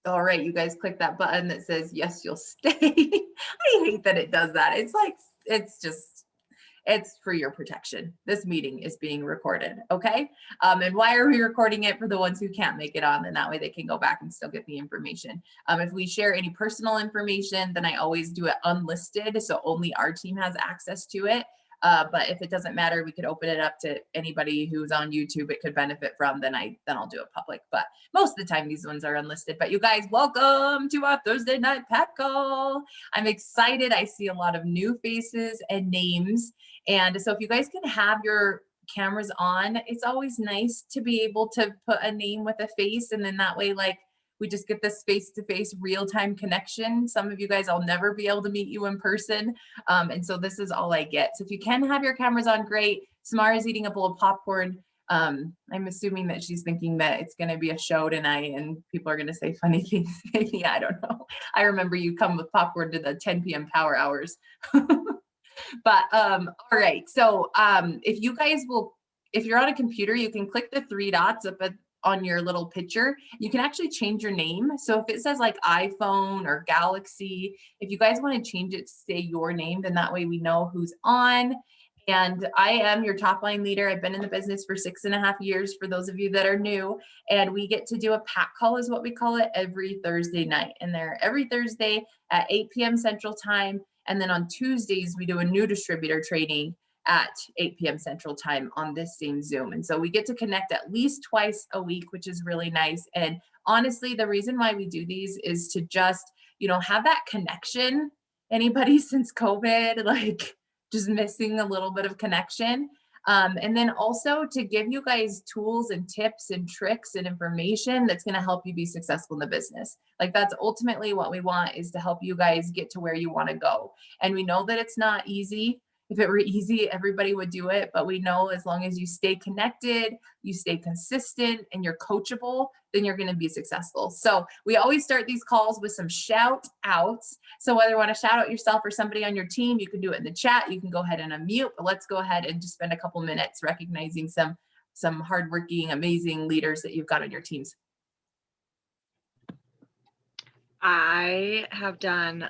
All right, you guys click that button that says, yes, you'll stay. I hate that it does that. It's like, it's for your protection. This meeting is being recorded, okay? And why are we recording it? For the ones who can't make it on, and that way they can go back and still get the information. If we share any personal information, then I always do it unlisted, so only our team has access to it. But if it doesn't matter, we could open it up to anybody who's on YouTube it could benefit from, then I'll do it public. But most of the time these ones are unlisted. But you guys, welcome to our Thursday night pack call. I'm excited. I see a lot of new faces and names. And so if you guys can have your cameras on, it's always nice to be able to put a name with a face, and then that way, like, we just get this face-to-face real-time connection. Some of you guys, I'll never be able to meet you in person. And so this is all I get. So if you can have your cameras on, great. Samara's eating a bowl of popcorn. I'm assuming that she's thinking that it's going to be a show tonight and people are going to say funny things. Maybe, I don't know. I remember you come with popcorn to the 10 p.m. power hours. But all right. So if you guys will, if you're on a computer, you can click the three dots up on your little picture. You can actually change your name. So if it says like iPhone or Galaxy, if you guys want to change it to say your name, then that way we know who's on. And I am your top line leader. I've been in the business for 6.5 years for those of you that are new. And we get to do a pack call is what we call it every Thursday night. And they're every Thursday at 8 p.m. Central Time. And then on Tuesdays, we do a new distributor training at 8 p.m. Central Time on this same Zoom. And so we get to connect at least twice a week, which is really nice. And honestly, the reason why we do these is to just, have that connection. Anybody since COVID, like just missing a little bit of connection. And then also to give you guys tools and tips and tricks and information that's going to help you be successful in the business. Like that's ultimately what we want, is to help you guys get to where you want to go. And we know that it's not easy. If it were easy, everybody would do it. But we know as long as you stay connected, you stay consistent, and you're coachable, then you're going to be successful. So we always start these calls with some shout outs. So whether you want to shout out yourself or somebody on your team, you can do it in the chat. You can go ahead and unmute, but let's go ahead and just spend a couple minutes recognizing some hardworking, amazing leaders that you've got on your teams. I have done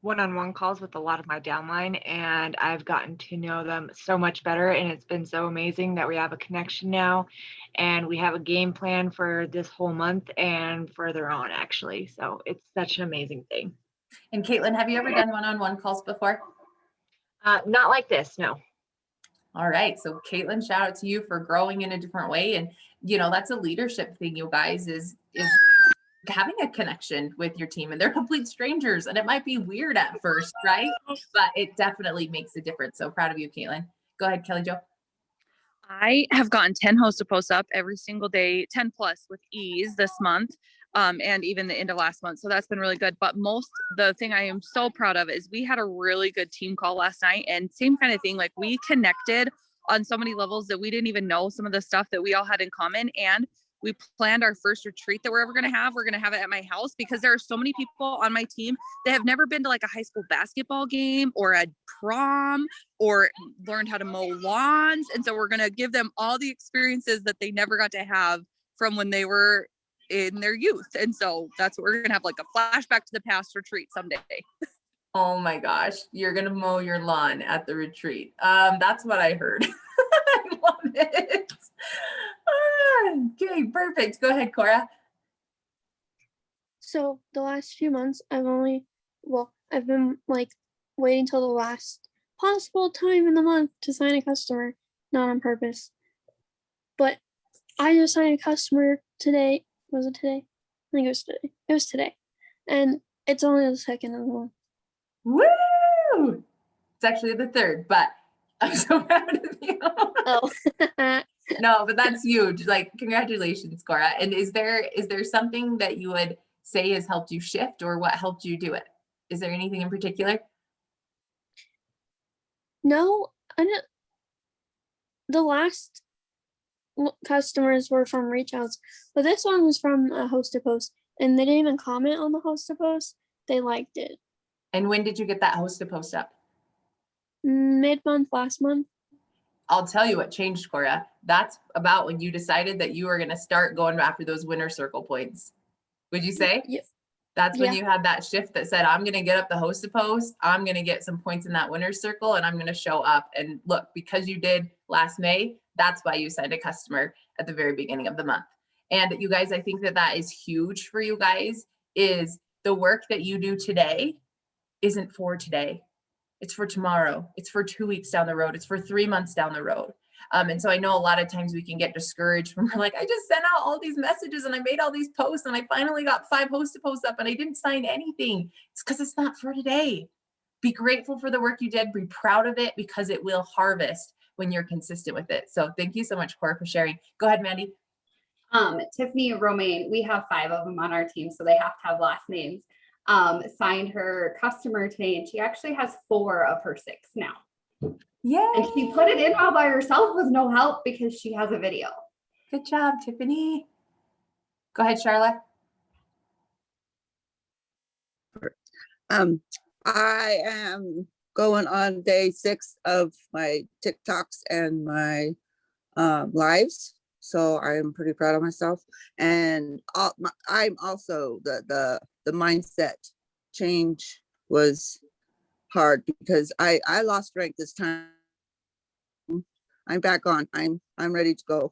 one-on-one calls with a lot of my downline, and I've gotten to know them so much better, and it's been so amazing that we have a connection now, and we have a game plan for this whole month and further on, actually. So it's such an amazing thing. And Caitlin, have you ever done one-on-one calls before? Not like this, no. All right. So Caitlin, shout out to you for growing in a different way. And, that's a leadership thing, you guys, is having a connection with your team, and they're complete strangers, and it might be weird at first, right? But it definitely makes a difference. So proud of you, Caitlin. Go ahead, Kelly Jo. I have gotten 10 host-to-posts up every single day, 10 plus with ease this month, and even the end of last month. So that's been really good. But the thing I am so proud of is we had a really good team call last night, and same kind of thing. Like we connected on so many levels that we didn't even know some of the stuff that we all had in common. And we planned our first retreat that we're ever going to have. We're going to have it at my house because there are so many people on my team that have never been to like a high school basketball game or a prom or learned how to mow lawns. And so we're going to give them all the experiences that they never got to have from when they were in their youth. And so that's what we're going to have, like a flashback to the past retreat someday. Oh my gosh, you're going to mow your lawn at the retreat. That's what I heard. I love it. Okay, perfect. Go ahead, Cora. So the last few months, I've been like waiting till the last possible time in the month to sign a customer, not on purpose. But I just signed a customer today. Was it today? I think it was today. It was today. And it's only the second of the month. Woo! It's actually the third, but I'm so proud of you. Oh. No, but that's huge. Like, congratulations, Cora. And is there something that you would say has helped you shift, or what helped you do it? Is there anything in particular? No, the last customers were from reach outs, but this one was from a host-to-post, and they didn't even comment on the host-to-post. They liked it. And when did you get that host-to-post up? Mid-month last month. I'll tell you what changed, Cora. That's about when you decided that you were going to start going after those winner circle points would you say? Yeah. That's when Yeah. you had that shift that said, I'm going to get up the host to post. I'm going to get some points in that winner's circle and I'm going to show up. And look, because you did last May, that's why you signed a customer at the very beginning of the month. And you guys, I think that that is huge for you guys, is the work that you do today isn't for today. It's for tomorrow. It's for 2 weeks down the road. It's for 3 months down the road. And so I know a lot of times we can get discouraged when we're like, I just sent out all these messages and I made all these posts and I finally got 5 host posts up and I didn't sign anything. It's because it's not for today. Be grateful for the work you did. Be proud of it because it will harvest when you're consistent with it. So thank you so much, Cora, for sharing. Go ahead, Mandy. Tiffany Romaine, we have 5 of them on our team, so they have to have last names. Signed her customer today, and she actually has 4 of her 6 now. Yeah. And she put it in all by herself with no help because she has a video. Good job, Tiffany. Go ahead, Charlotte. I am going on day 6 of my TikToks and my lives. So I'm pretty proud of myself. And I'm also the mindset change was hard because I lost rank this time. I'm back on. I'm ready to go.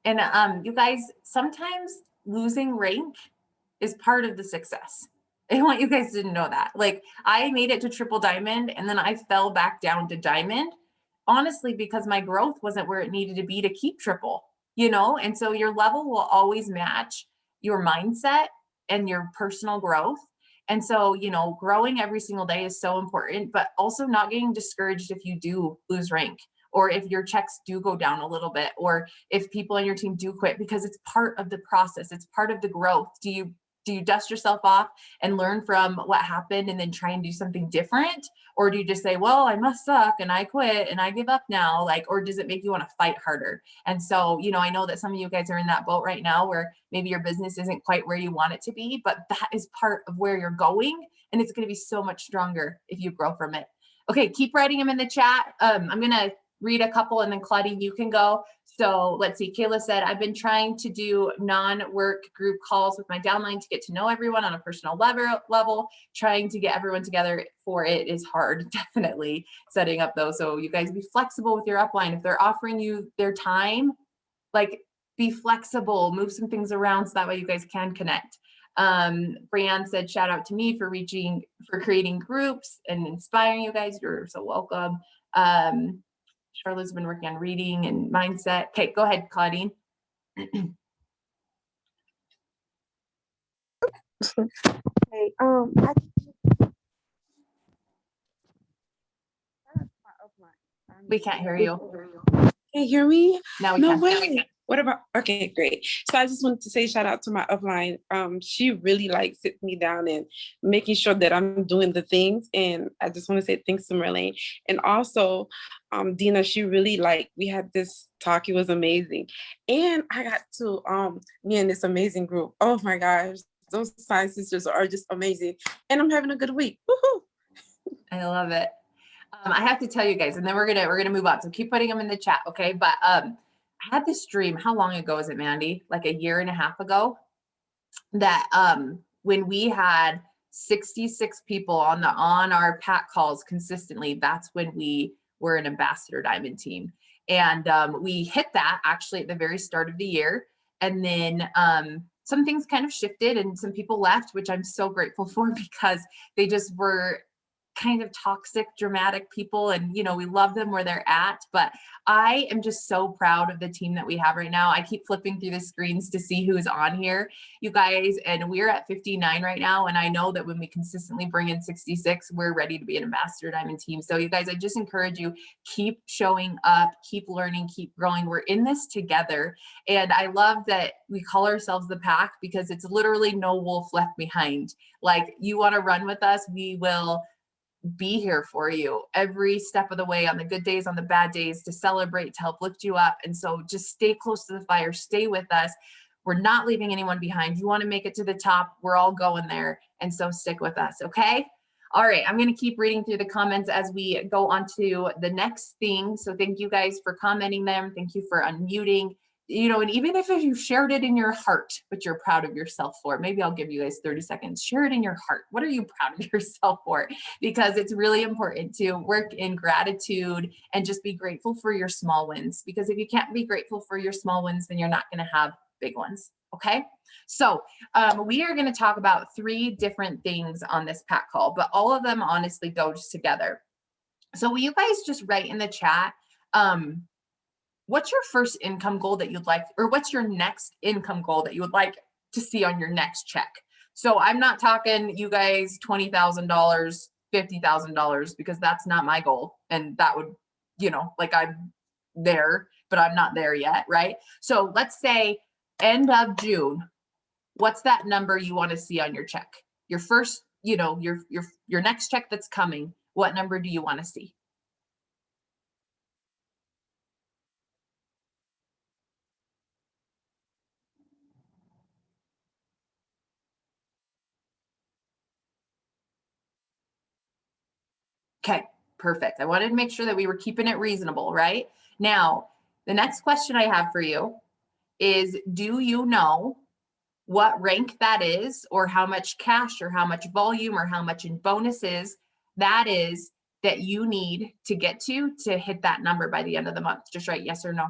And you guys, sometimes losing rank is part of the success. I want you guys to know that. Like, I made it to triple diamond and then I fell back down to diamond, honestly, because my growth wasn't where it needed to be to keep triple, you know? And so your level will always match your mindset and your personal growth. And so, you know, growing every single day is so important, but also not getting discouraged if you do lose rank, or if your checks do go down a little bit, or if people on your team do quit, because it's part of the process. It's part of the growth. Do you dust yourself off and learn from what happened and then try and do something different? Or do you just say, well, I must suck and I quit and I give up now? Like, or does it make you want to fight harder? And so, you know, I know that some of you guys are in that boat right now where maybe your business isn't quite where you want it to be, but that is part of where you're going. And it's going to be so much stronger if you grow from it. Okay, keep writing them in the chat. I'm going to read a couple and then Claudine, you can go. So let's see, Kayla said, I've been trying to do non-work group calls with my downline to get to know everyone on a personal level. Trying to get everyone together for it is hard, definitely setting up those. So you guys be flexible with your upline. If they're offering you their time, like be flexible, move some things around so that way you guys can connect. Brianne said, shout out to me for creating groups and inspiring you guys. You're so welcome. Charlotte's been working on reading and mindset. Okay, go ahead, Claudine. Okay, We can't hear you. Can you hear me? Now we No can. way. What about, okay, great. So I just wanted to say shout out to my upline. She really like sits me down and making sure that I'm doing the things. And I just want to say thanks to Merlane. And also Dina, she really like, we had this talk, it was amazing. And I got to me and this amazing group. Oh my gosh, those science sisters are just amazing. And I'm having a good week. Woohoo! I love it. I have to tell you guys, and then we're gonna move on. So keep putting them in the chat, okay? But I had this dream. How long ago is it, Mandy? Like a year and a half ago. That when we had 66 people on our pack calls consistently, that's when we were an ambassador diamond team, and we hit that actually at the very start of the year, and then some things kind of shifted and some people left, which I'm so grateful for because they just were kind of toxic, dramatic people. And, you know, we love them where they're at, but I am just so proud of the team that we have right now. I keep flipping through the screens to see who's on here, you guys, and we're at 59 right now. And I know that when we consistently bring in 66, we're ready to be an ambassador diamond team. So you guys, I just encourage you, keep showing up, keep learning, keep growing. We're in this together. And I love that we call ourselves the pack because it's literally no wolf left behind. Like, you want to run with us, we will be here for you every step of the way, on the good days, on the bad days, to celebrate, to help lift you up. And so just stay close to the fire, stay with us. We're not leaving anyone behind. You want to make it to the top, we're all going there. And so stick with us, okay? All right, I'm going to keep reading through the comments as we go on to the next thing. So thank you guys for commenting them. Thank you for unmuting. you know, and even if you shared it in your heart, but you're proud of yourself for, maybe I'll give you guys 30 seconds, share it in your heart. What are you proud of yourself for? Because it's really important to work in gratitude and just be grateful for your small wins. Because if you can't be grateful for your small wins, then you're not going to have big ones. Okay. So we are going to talk about 3 different things on this pack call, but all of them honestly go just together. So will you guys just write in the chat, what's your first income goal that you'd like, or what's your next income goal that you would like to see on your next check? So I'm not talking you guys $20,000, $50,000, because that's not my goal. And that would, you know, like I'm there, but I'm not there yet, right? So let's say end of June, what's that number you want to see on your check? Your first, you know, your next check that's coming, what number do you want to see? Okay, perfect. I wanted to make sure that we were keeping it reasonable, right? Now, the next question I have for you is, do you know what rank that is, or how much cash, or how much volume, or how much in bonuses that is that you need to get to hit that number by the end of the month? Just write yes or no.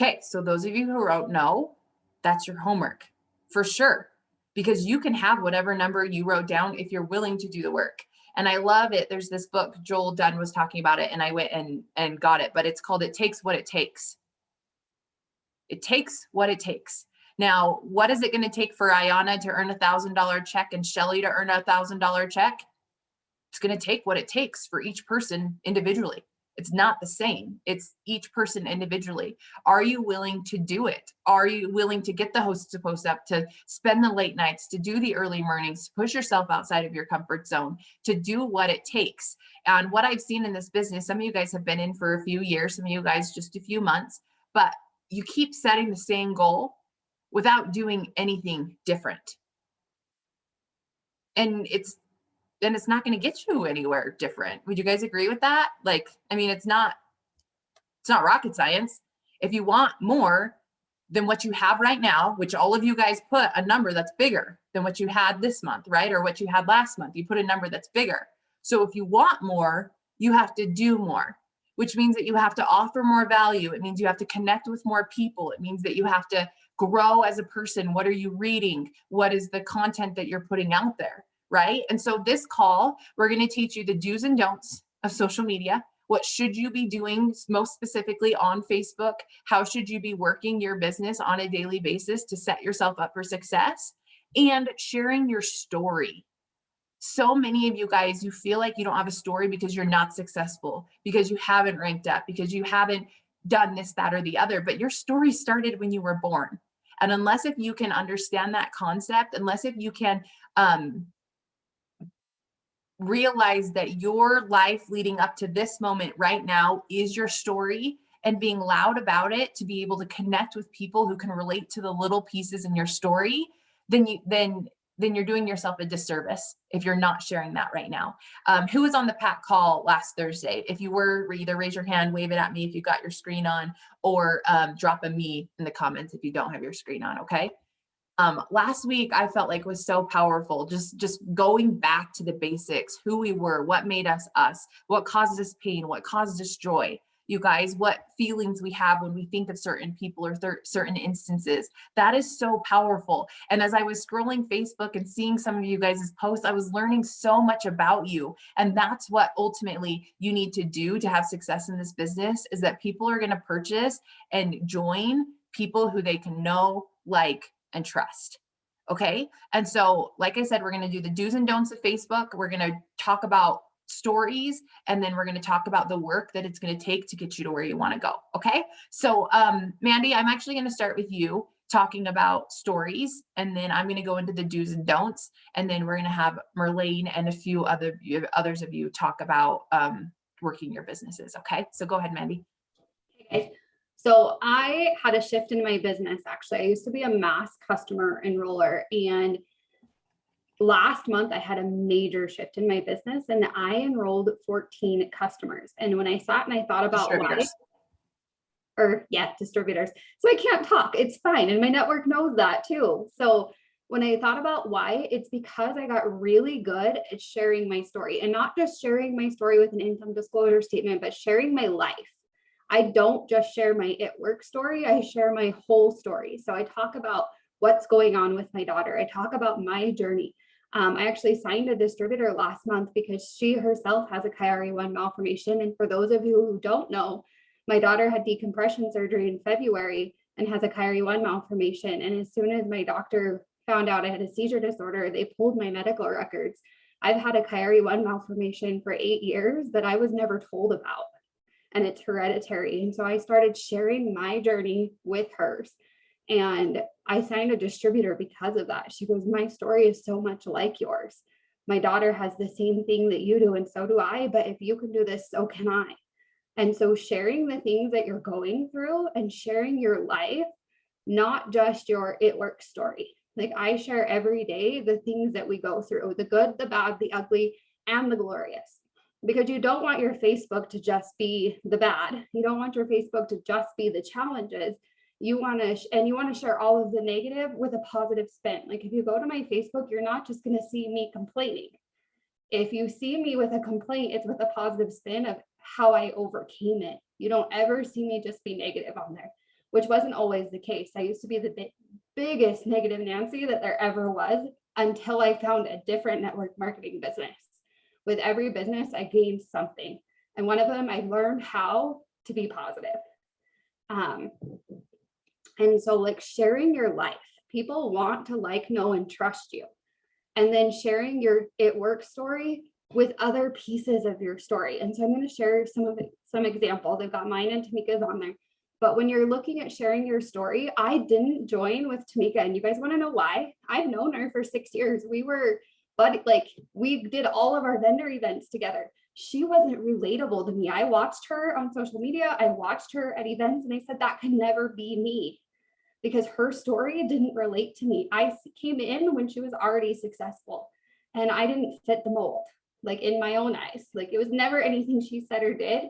Okay, so those of you who wrote no, that's your homework for sure, because you can have whatever number you wrote down if you're willing to do the work. And I love it. There's this book, Joel Dunn was talking about it, and I went and got it, but it's called It Takes What It Takes. It takes what it takes. Now, what is it going to take for Ayana to earn $1,000 check and Shelly to earn $1,000 check? It's going to take what it takes for each person individually. It's not the same. It's each person individually. Are you willing to do it? Are you willing to get the host to post up, to spend the late nights, to do the early mornings, to push yourself outside of your comfort zone, to do what it takes? And what I've seen in this business, some of you guys have been in for a few years, some of you guys just a few months, but you keep setting the same goal without doing anything different. And it's not going to get you anywhere different. Would you guys agree with that? Like, I mean, it's not rocket science. If you want more than what you have right now, which all of you guys put a number that's bigger than what you had this month, right? Or what you had last month, you put a number that's bigger. So if you want more, you have to do more, which means that you have to offer more value. It means you have to connect with more people. It means that you have to grow as a person. What are you reading? What is the content that you're putting out there? Right? And so this call, we're going to teach you the do's and don'ts of social media. What should you be doing most specifically on Facebook? How should you be working your business on a daily basis to set yourself up for success? And sharing your story. So many of you guys, you feel like you don't have a story because you're not successful, because you haven't ranked up, because you haven't done this, that, or the other, but your story started when you were born. And unless if you can understand that concept, unless if you can realize that your life leading up to this moment right now is your story, and being loud about it to be able to connect with people who can relate to the little pieces in your story, then you're doing yourself a disservice if you're not sharing that right now. Who was on the pack call last Thursday? If you were, either raise your hand, wave it at me if you got your screen on, or drop a me in the comments if you don't have your screen on, okay? Last week I felt like was so powerful, just going back to the basics, who we were, what made us us, what caused us pain, what caused us joy. You guys, what feelings we have when we think of certain people or certain instances. That is so powerful. And as I was scrolling Facebook and seeing some of you guys' posts, I was learning so much about you. And that's what ultimately you need to do to have success in this business, is that people are going to purchase and join people who they can know, like, and trust. Okay. And so, like I said, we're going to do the do's and don'ts of Facebook. We're going to talk about stories, and then we're going to talk about the work that it's going to take to get you to where you want to go. Okay. So, Mandy, I'm actually going to start with you talking about stories, and then I'm going to go into the do's and don'ts, and then we're going to have Merlane and a few others of you talk about working your businesses. Okay. So go ahead, Mandy. Hey guys. So I had a shift in my business. Actually, I used to be a mass customer enroller, and last month I had a major shift in my business and I enrolled 14 customers. And when I sat and I thought about why, distributors. So I can't talk. It's fine. And my network knows that too. So when I thought about why, it's because I got really good at sharing my story, and not just sharing my story with an income disclosure statement, but sharing my life. I don't just share my at work story. I share my whole story. So I talk about what's going on with my daughter. I talk about my journey. I actually signed a distributor last month because she herself has a Chiari-1 malformation. And for those of you who don't know, my daughter had decompression surgery in February and has a Chiari-1 malformation. And as soon as my doctor found out I had a seizure disorder, they pulled my medical records. I've had a Chiari-1 malformation for 8 years that I was never told about, and it's hereditary. And so I started sharing my journey with hers. And I signed a distributor because of that. She goes, my story is so much like yours. My daughter has the same thing that you do, and so do I. But if you can do this, so can I. And so sharing the things that you're going through and sharing your life, not just your it work story. Like I share every day the things that we go through, the good, the bad, the ugly, and the glorious. Because you don't want your Facebook to just be the bad. You don't want your Facebook to just be the challenges. You want to share all of the negative with a positive spin. Like if you go to my Facebook, you're not just going to see me complaining. If you see me with a complaint, it's with a positive spin of how I overcame it. You don't ever see me just be negative on there, which wasn't always the case. I used to be the biggest negative Nancy that there ever was until I found a different network marketing business. With every business, I gained something. And one of them, I learned how to be positive. And so like sharing your life, people want to like, know, and trust you. And then sharing your it work story with other pieces of your story. And so I'm going to share some examples. I've got mine and Tamika's on there. But when you're looking at sharing your story, I didn't join with Tamika. And you guys want to know why? I've known her for 6 years. We did all of our vendor events together. She wasn't relatable to me. I watched her on social media. I watched her at events, and I said, that could never be me, because her story didn't relate to me. I came in when she was already successful, and I didn't fit the mold, like in my own eyes. Like it was never anything she said or did,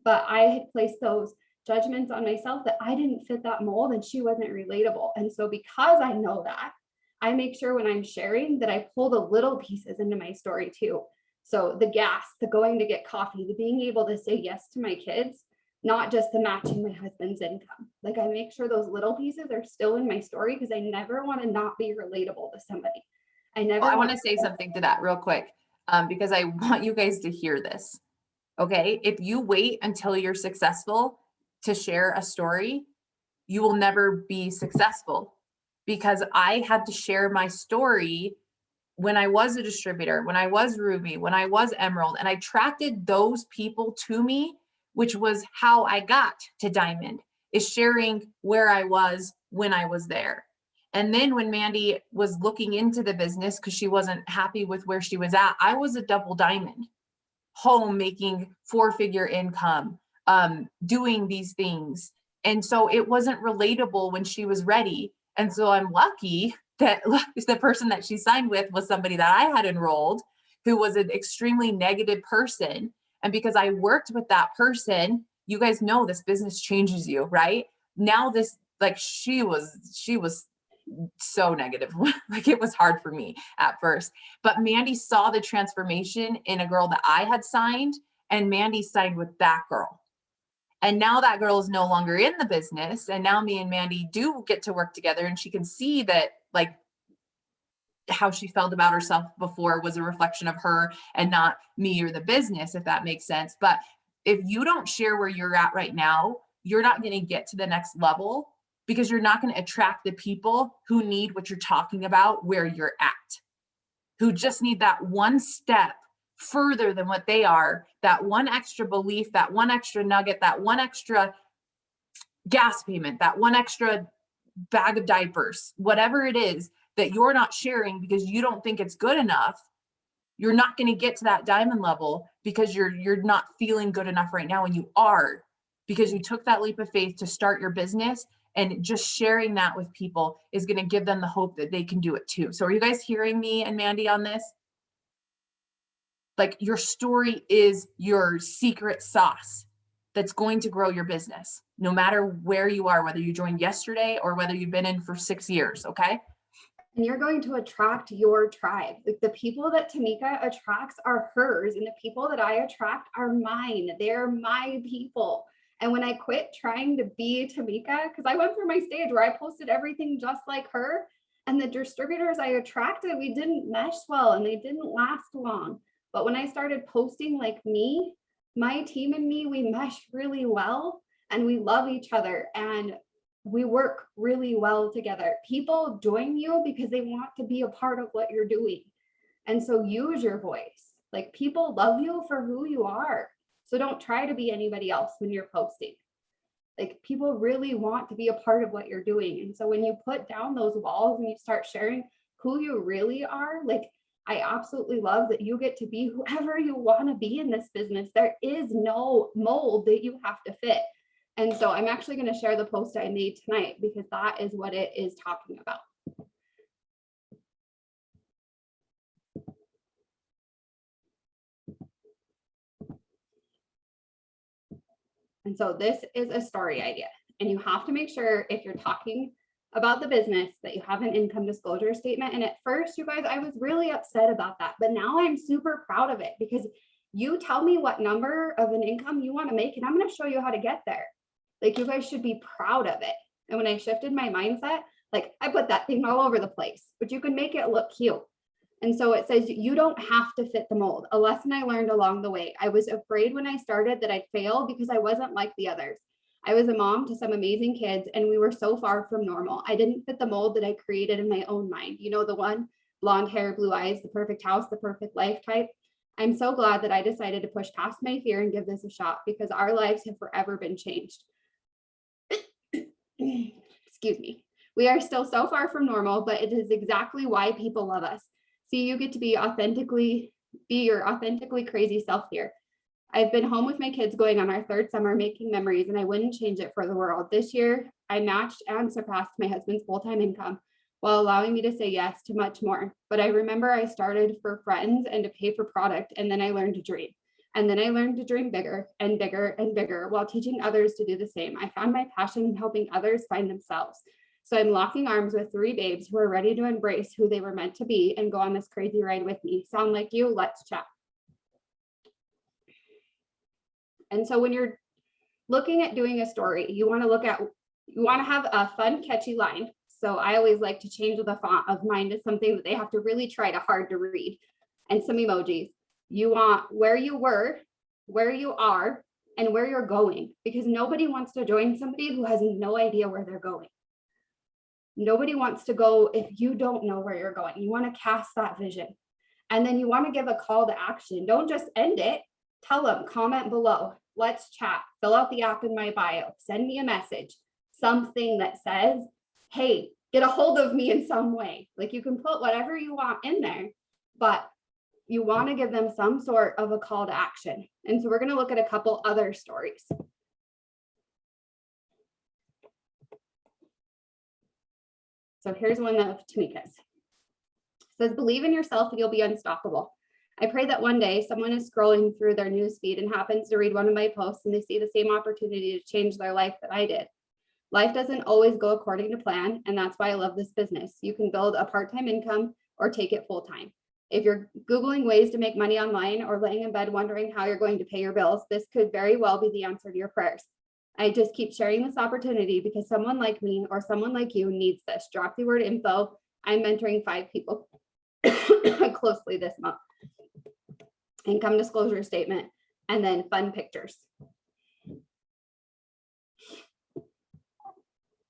but I had placed those judgments on myself that I didn't fit that mold and she wasn't relatable. And so because I know that, I make sure when I'm sharing that I pull the little pieces into my story too. So the gas, the going to get coffee, the being able to say yes to my kids, not just the matching my husband's income. Like I make sure those little pieces are still in my story because I never want to not be relatable to somebody. I want to say something to that real quick, because I want you guys to hear this. Okay. If you wait until you're successful to share a story, you will never be successful, because I had to share my story when I was a distributor, when I was Ruby, when I was Emerald, and I attracted those people to me, which was how I got to Diamond, is sharing where I was when I was there. And then when Mandy was looking into the business because she wasn't happy with where she was at, I was a double diamond, home, making 4-figure income, doing these things. And so it wasn't relatable when she was ready. And so I'm lucky that the person that she signed with was somebody that I had enrolled, who was an extremely negative person. And because I worked with that person, you guys know this business changes you, right? Now this, like she was so negative. Like it was hard for me at first, but Mandy saw the transformation in a girl that I had signed, and Mandy signed with that girl. And now that girl is no longer in the business. And now me and Mandy do get to work together, and she can see that like how she felt about herself before was a reflection of her and not me or the business, if that makes sense. But if you don't share where you're at right now, you're not going to get to the next level, because you're not going to attract the people who need what you're talking about where you're at, who just need that one step further than what they are, that one extra belief, that one extra nugget, that one extra gas payment, that one extra bag of diapers, whatever it is that you're not sharing because you don't think it's good enough. You're not going to get to that diamond level because you're not feeling good enough right now. And you are, because you took that leap of faith to start your business And just sharing that with people is going to give them the hope that they can do it too. So are you guys hearing me and Mandy on this? Like, your story is your secret sauce that's going to grow your business, no matter where you are, whether you joined yesterday or whether you've been in for 6 years, okay? And you're going to attract your tribe. Like, the people that Tamika attracts are hers, and the people that I attract are mine. They're my people. And when I quit trying to be Tamika, because I went through my stage where I posted everything just like her, and the distributors I attracted, we didn't mesh well and they didn't last long. But when I started posting like me, my team and me, we mesh really well and we love each other and we work really well together. People join you because they want to be a part of what you're doing. And so use your voice. Like, people love you for who you are. So don't try to be anybody else when you're posting. Like, people really want to be a part of what you're doing. And so when you put down those walls and you start sharing who you really are, like, I absolutely love that you get to be whoever you want to be in this business. There is no mold that you have to fit. And so I'm actually going to share the post I made tonight because that is what it is talking about. And so this is a story idea, and you have to make sure if you're talking about the business that you have an income disclosure statement. And at first, you guys, I was really upset about that, but now I'm super proud of it because you tell me what number of an income you want to make, and I'm going to show you how to get there. Like, you guys should be proud of it. And when I shifted my mindset, like, I put that thing all over the place, but you can make it look cute. And so it says you don't have to fit the mold. A lesson I learned along the way. I was afraid when I started that I'd fail because I wasn't like the others. I was a mom to some amazing kids, and we were so far from normal. I didn't fit the mold that I created in my own mind. You know, the one, blonde hair, blue eyes, the perfect house, the perfect life type. I'm so glad that I decided to push past my fear and give this a shot because our lives have forever been changed. Excuse me. We are still so far from normal, but it is exactly why people love us. See, you get to be your authentically crazy self here. I've been home with my kids going on our 3rd summer making memories, and I wouldn't change it for the world. This year, I matched and surpassed my husband's full-time income while allowing me to say yes to much more. But I remember I started for friends and to pay for product, and then I learned to dream. And then I learned to dream bigger and bigger and bigger while teaching others to do the same. I found my passion in helping others find themselves. So I'm locking arms with 3 babes who are ready to embrace who they were meant to be and go on this crazy ride with me. Sound like you? Let's chat. And so when you're looking at doing a story, you want to have a fun, catchy line. So I always like to change the font of mine to something that they have to really try hard to read, and some emojis. You want where you were, where you are, and where you're going, because nobody wants to join somebody who has no idea where they're going. Nobody wants to go if you don't know where you're going. You want to cast that vision. And then you want to give a call to action. Don't just end it. Tell them, comment below. Let's chat. Fill out the app in my bio. Send me a message. Something that says, hey, get a hold of me in some way. Like, you can put whatever you want in there, but you want to give them some sort of a call to action. And so we're going to look at a couple other stories. So here's one of Tamika's. It says, believe in yourself and you'll be unstoppable. I pray that one day someone is scrolling through their newsfeed and happens to read one of my posts and they see the same opportunity to change their life that I did. Life doesn't always go according to plan, and that's why I love this business. You can build a part-time income or take it full-time. If you're Googling ways to make money online or laying in bed wondering how you're going to pay your bills, this could very well be the answer to your prayers. I just keep sharing this opportunity because someone like me or someone like you needs this. Drop the word info. I'm mentoring 5 people closely this month. Income disclosure statement, and then fun pictures.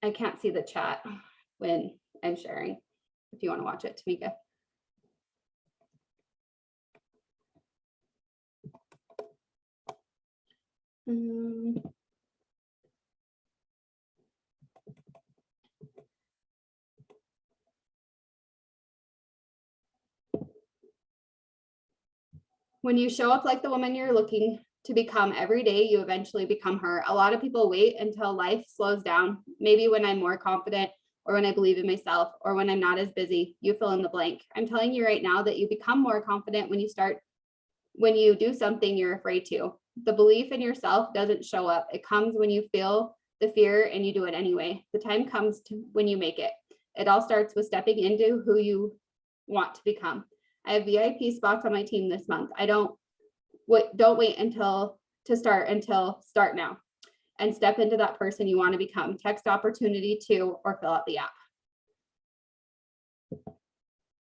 I can't see the chat when I'm sharing. If you want to watch it, Tamika. When you show up like the woman you're looking to become every day, you eventually become her. A lot of people wait until life slows down, maybe when I'm more confident, or when I believe in myself, or when I'm not as busy. You fill in the blank. I'm telling you right now that you become more confident when you do something you're afraid to. The belief in yourself doesn't show up. It comes when you feel the fear and you do it anyway. The time comes when you make it. It all starts with stepping into who you want to become. I have VIP spots on my team this month. Don't wait until start now and step into that person you want to become. Text opportunity to, or fill out the app. And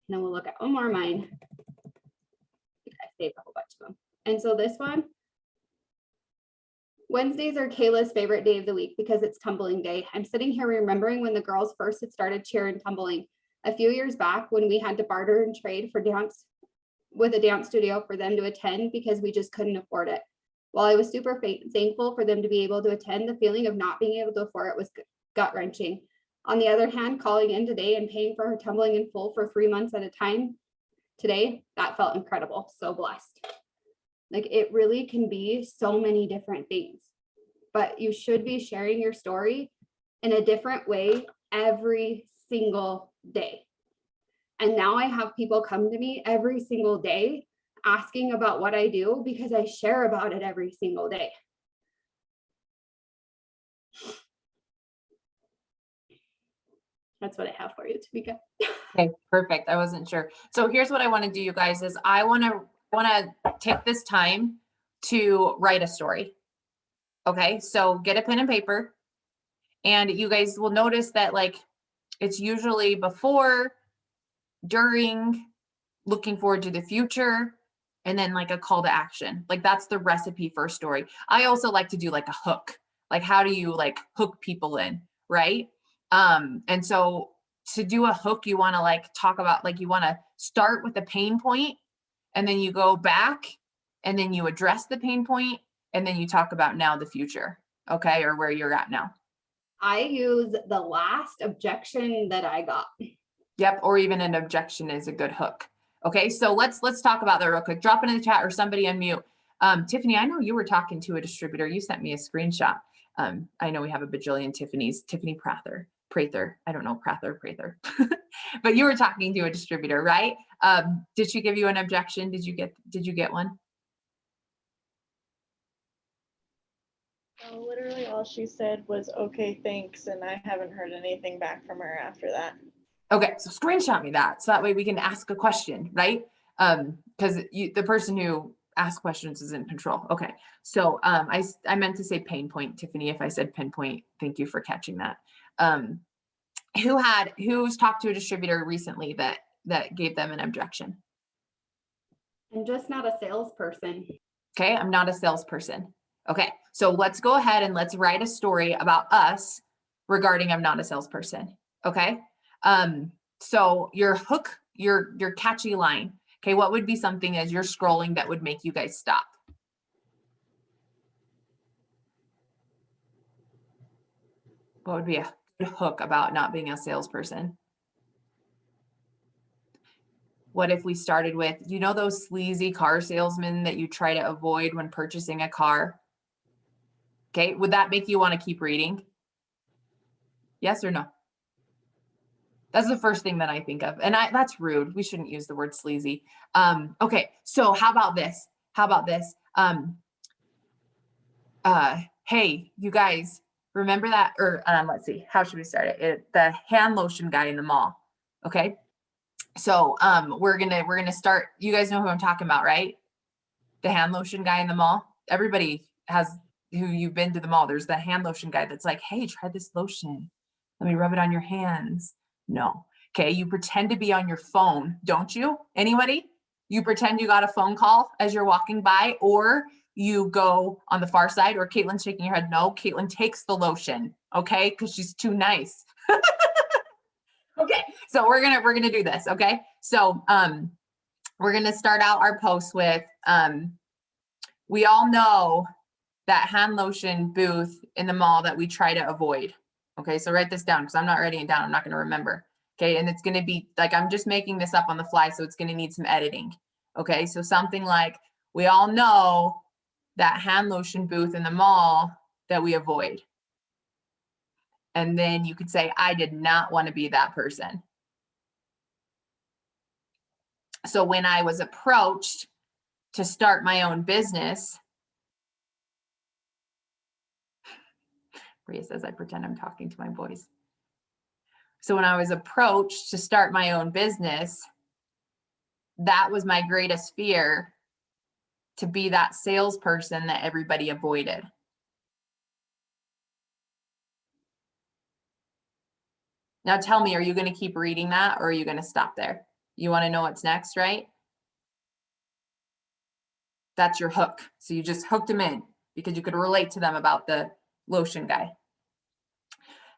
then we'll look at one more of mine. I saved a whole bunch of them. And so this one, Wednesdays are Kayla's favorite day of the week because it's tumbling day. I'm sitting here remembering when the girls first had started cheer and tumbling. A few years back when we had to barter and trade for dance with a dance studio for them to attend because we just couldn't afford it. While I was super thankful for them to be able to attend, the feeling of not being able to afford it was gut-wrenching. On the other hand, calling in today and paying for her tumbling in full for 3 months at a time today, that felt incredible. So blessed. Like, it really can be so many different things, but you should be sharing your story in a different way every single day. And now I have people come to me every single day asking about what I do because I share about it every single day. That's what I have for you, Tamika. Okay, perfect. I wasn't sure. So here's what I want to do, you guys, is I want to take this time to write a story. Okay, so get a pen and paper, and you guys will notice that, like, it's usually before, during, looking forward to the future, and then like a call to action. Like, that's the recipe for a story. I also like to do like a hook. Like, how do you like hook people in, right? And so to do a hook, you want to like talk about, like, you want to start with a pain point, and then you go back, and then you address the pain point, and then you talk about now the future, okay, or where you're at now. I use the last objection that I got. Yep, or even an objection is a good hook. Okay, so let's talk about that real quick. Drop it in the chat or somebody unmute. Tiffany, I know you were talking to a distributor. You sent me a screenshot. I know we have a bajillion Tiffany's. Tiffany Prather. I don't know, Prather. But you were talking to a distributor, right? Did she give you an objection? Did you get one? Literally all she said was, okay, thanks. And I haven't heard anything back from her after that. Okay, so screenshot me that, so that way we can ask a question, right? Because the person who asks questions is in control. Okay, so I meant to say pain point, Tiffany. If I said pinpoint, thank you for catching that. Who's talked to a distributor recently that gave them an objection? I'm just not a salesperson. Okay, I'm not a salesperson. Okay, so let's go ahead and let's write a story about us regarding I'm not a salesperson. Okay. So your hook, your catchy line, okay, what would be something as you're scrolling that would make you guys stop? What would be a good hook about not being a salesperson? What if we started with, you know, those sleazy car salesmen that you try to avoid when purchasing a car? Okay, would that make you want to keep reading? Yes or no? That's the first thing that I think of. And that's rude. We shouldn't use the word sleazy. Okay, so how about this? Hey, you guys, remember that? Or let's see, how should we start it? The hand lotion guy in the mall. Okay. So we're gonna start. You guys know who I'm talking about, right? The hand lotion guy in the mall. Everybody has, who you've been to the mall, there's the hand lotion guy that's like, hey, try this lotion. Let me rub it on your hands. No. Okay, you pretend to be on your phone, don't you? Anybody? You pretend you got a phone call as you're walking by, or you go on the far side, or Caitlin's shaking her head. No, Caitlin takes the lotion, okay? Because she's too nice. Okay, so we're gonna do this, okay? So we're gonna start out our post with, we all know that hand lotion booth in the mall that we try to avoid. Okay, so write this down because I'm not writing it down. I'm not going to remember. Okay, and it's going to be like, I'm just making this up on the fly, so it's going to need some editing. Okay, so something like, we all know that hand lotion booth in the mall that we avoid. And then you could say, I did not want to be that person. So when I was approached to start my own business, Rhea says, I pretend I'm talking to my boys. So when I was approached to start my own business, that was my greatest fear, to be that salesperson that everybody avoided. Now tell me, are you going to keep reading that or are you going to stop there? You want to know what's next, right? That's your hook. So you just hooked them in because you could relate to them about the lotion guy.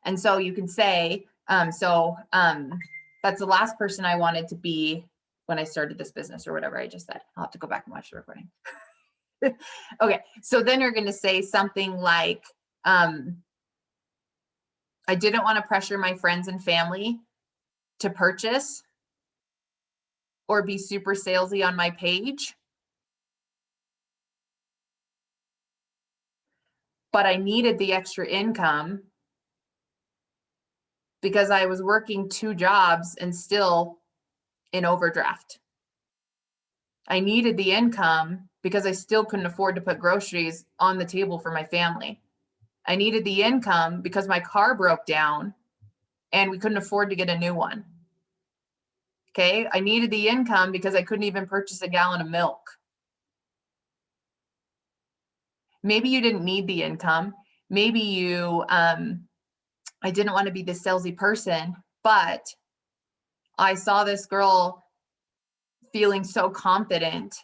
And so you can say, that's the last person I wanted to be when I started this business, or whatever I just said. I'll have to go back and watch the recording. Okay, so then you're going to say something like, I didn't want to pressure my friends and family to purchase or be super salesy on my page, but I needed the extra income because I was working 2 jobs and still in overdraft. I needed the income because I still couldn't afford to put groceries on the table for my family. I needed the income because my car broke down and we couldn't afford to get a new one. Okay, I needed the income because I couldn't even purchase a gallon of milk. Maybe you didn't need the income. Maybe you, I didn't want to be this salesy person, but I saw this girl feeling so confident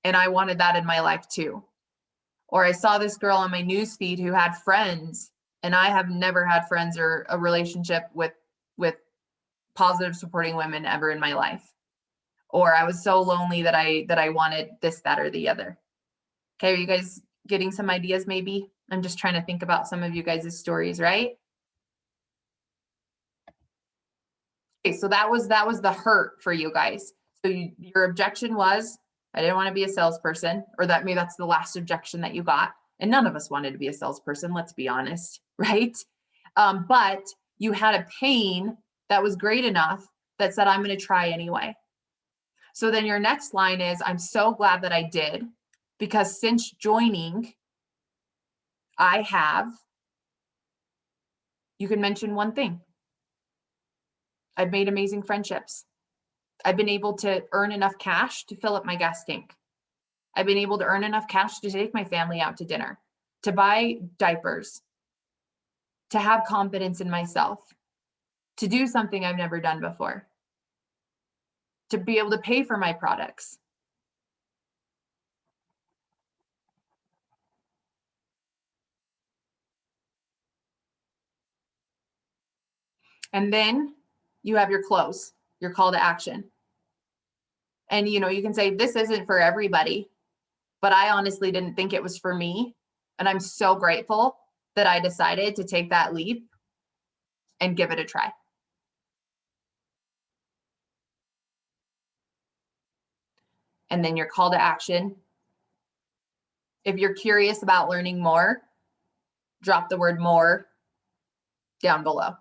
and I wanted that in my life too. Or I saw this girl on my newsfeed who had friends, and I have never had friends or a relationship with positive supporting women ever in my life. Or I was so lonely that I wanted this, that, or the other. Okay, are you guys getting some ideas maybe? I'm just trying to think about some of you guys' stories, right? Okay, so that was the hurt for you guys. So your objection was, I didn't want to be a salesperson, or that maybe that's the last objection that you got. And none of us wanted to be a salesperson, let's be honest, right? But you had a pain that was great enough that said, I'm going to try anyway. So then your next line is, I'm so glad that I did, because since joining, you can mention one thing. I've made amazing friendships. I've been able to earn enough cash to fill up my gas tank. I've been able to earn enough cash to take my family out to dinner, to buy diapers, to have confidence in myself, to do something I've never done before, to be able to pay for my products. And then you have your close, your call to action. And you can say, this isn't for everybody, but I honestly didn't think it was for me. And I'm so grateful that I decided to take that leap and give it a try. And then your call to action. If you're curious about learning more, drop the word more down below.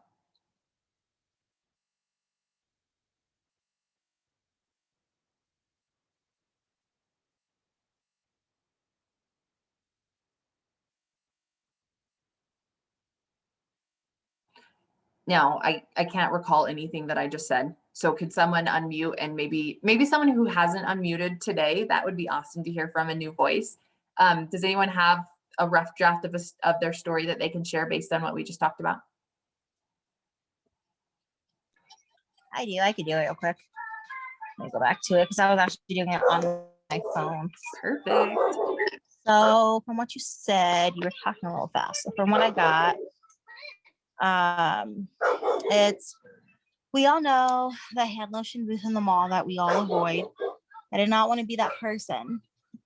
Now, I can't recall anything that I just said. So could someone unmute, and maybe someone who hasn't unmuted today, that would be awesome to hear from a new voice. Does anyone have a rough draft of their story that they can share based on what we just talked about? I do. I could do it real quick. Let me go back to it because I was actually doing it on my phone. Perfect. So from what you said, you were talking a little fast. So from what I got, we all know the hand lotion booth in the mall that we all avoid. I did not want to be that person.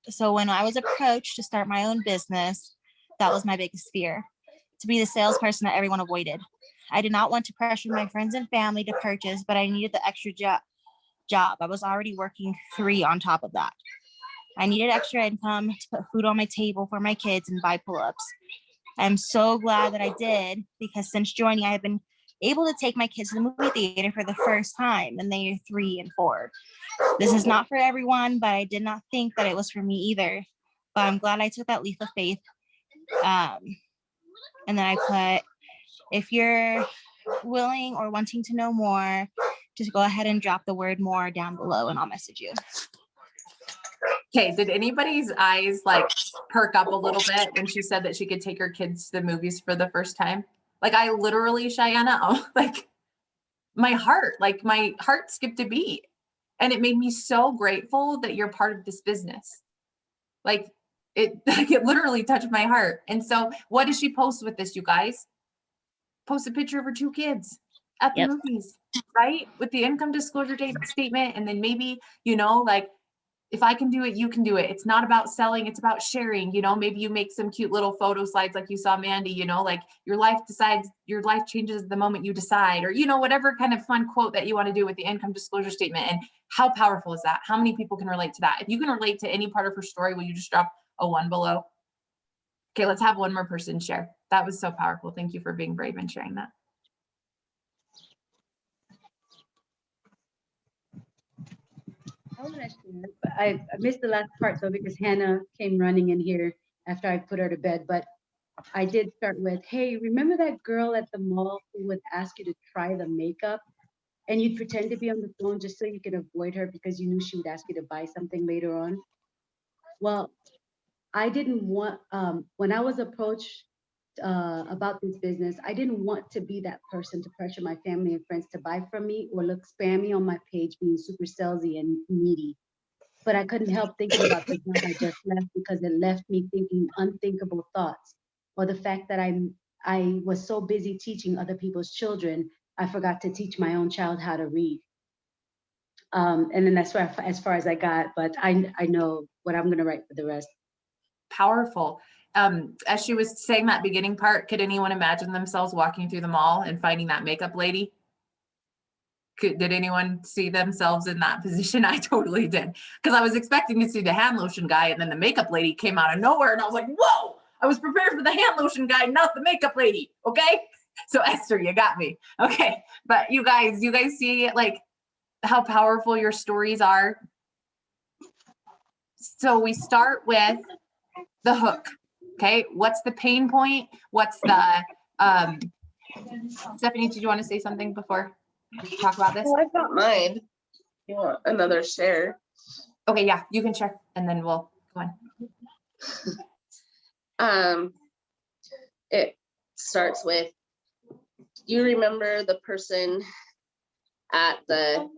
So when I was approached to start my own business, that was my biggest fear, to be the salesperson that everyone avoided. I did not want to pressure my friends and family to purchase, but I needed the extra job. I was already working 3 on top of that. I needed extra income to put food on my table for my kids and buy pull-ups. I'm so glad that I did, because since joining, I have been able to take my kids to the movie theater for the first time, and they are 3 and 4. This is not for everyone, but I did not think that it was for me either. But I'm glad I took that leap of faith. And then I put, if you're willing or wanting to know more, just go ahead and drop the word more down below and I'll message you. Okay, did anybody's eyes like perk up a little bit when she said that she could take her kids to the movies for the first time? Like I literally, Cheyenne, like my heart skipped a beat. And it made me so grateful that you're part of this business. Like it literally touched my heart. And so what does she post with this, you guys? Post a picture of her 2 kids at the movies, right? With the income disclosure statement. And then maybe, like, if I can do it, you can do it. It's not about selling, it's about sharing. Maybe you make some cute little photo slides like you saw Mandy, like your life changes the moment you decide, or, whatever kind of fun quote that you want to do with the income disclosure statement. And how powerful is that? How many people can relate to that? If you can relate to any part of her story, will you just drop a 1 below? Okay, let's have one more person share. That was so powerful. Thank you for being brave and sharing that. I want to share, but I missed the last part, so because Hannah came running in here after I put her to bed. But I did start with, hey, remember that girl at the mall who would ask you to try the makeup and you'd pretend to be on the phone just so you could avoid her because you knew she would ask you to buy something later on? Well, I didn't want, when I was approached about this business, I didn't want to be that person to pressure my family and friends to buy from me or look spammy on my page being super salesy and needy. But I couldn't help thinking about the job I just left because it left me thinking unthinkable thoughts, or the fact that I was so busy teaching other people's children, I forgot to teach my own child how to read. And then that's as far as I got, but I know what I'm gonna write for the rest. Powerful. As she was saying that beginning part, could anyone imagine themselves walking through the mall and finding that makeup lady? Did anyone see themselves in that position? I totally did, because I was expecting to see the hand lotion guy, and then the makeup lady came out of nowhere, and I was like, whoa, I was prepared for the hand lotion guy, not the makeup lady. Okay, so Esther, you got me. Okay, but you guys see like how powerful your stories are. So we start with the hook. Okay, what's the pain point? What's the Stephanie, did you want to say something before we talk about this? Well, I've got mine. You want another share? Okay, yeah, you can share and then we'll go on. It starts with, you remember the person at the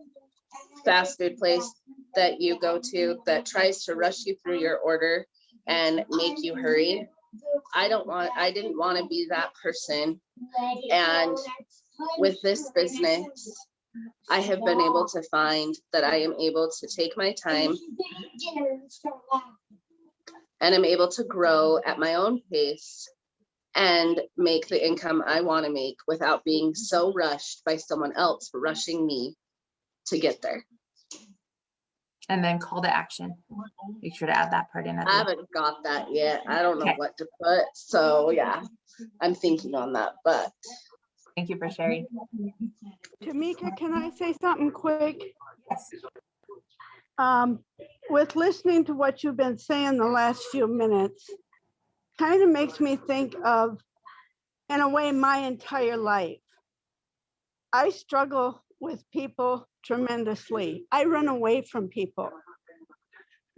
fast food place that you go to that tries to rush you through your order and make you hurry? I didn't want to be that person. And with this business, I have been able to find that I am able to take my time and I'm able to grow at my own pace and make the income I want to make without being so rushed by someone else rushing me to get there. And then call to action. Make sure to add that part in. I haven't got that yet. I don't know what to put. So yeah, I'm thinking on that, but. Thank you for sharing. Tamika, can I say something quick? Yes. With listening to what you've been saying the last few minutes, kind of makes me think of, in a way, my entire life. I struggle with people tremendously. I run away from people.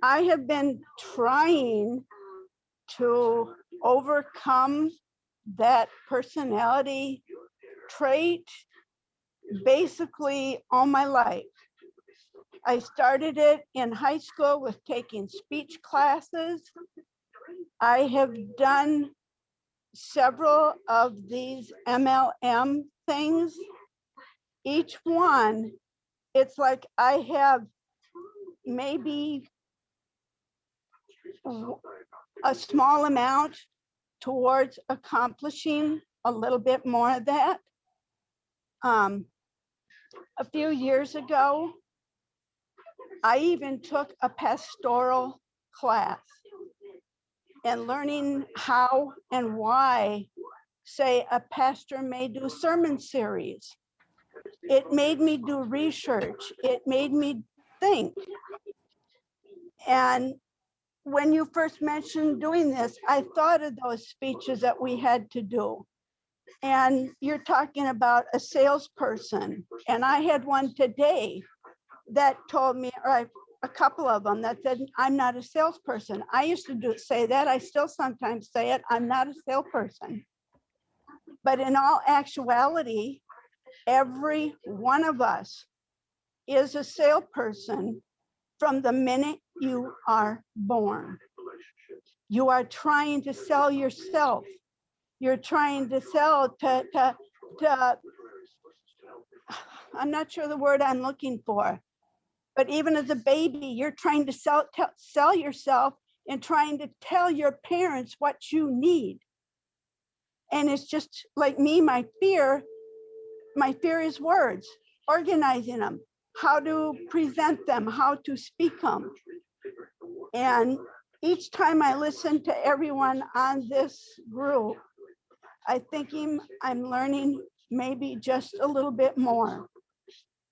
I have been trying to overcome that personality trait basically all my life. I started it in high school with taking speech classes. I have done several of these MLM things. Each one, it's like I have maybe a small amount towards accomplishing a little bit more of that. A few years ago, I even took a pastoral class and learning how and why, say, a pastor may do sermon series. It made me do research. It made me think. And when you first mentioned doing this, I thought of those speeches that we had to do. And you're talking about a salesperson. And I had one today that told me, or a couple of them that said, I'm not a salesperson. I used to say that. I still sometimes say it. I'm not a salesperson. But in all actuality, every one of us is a salesperson from the minute you are born. You are trying to sell yourself. You're trying to sell to I'm not sure the word I'm looking for, but even as a baby, you're trying to sell yourself and trying to tell your parents what you need. And it's just like me, my fear is words, organizing them, how to present them, how to speak them. And each time I listen to everyone on this group, I think I'm learning maybe just a little bit more.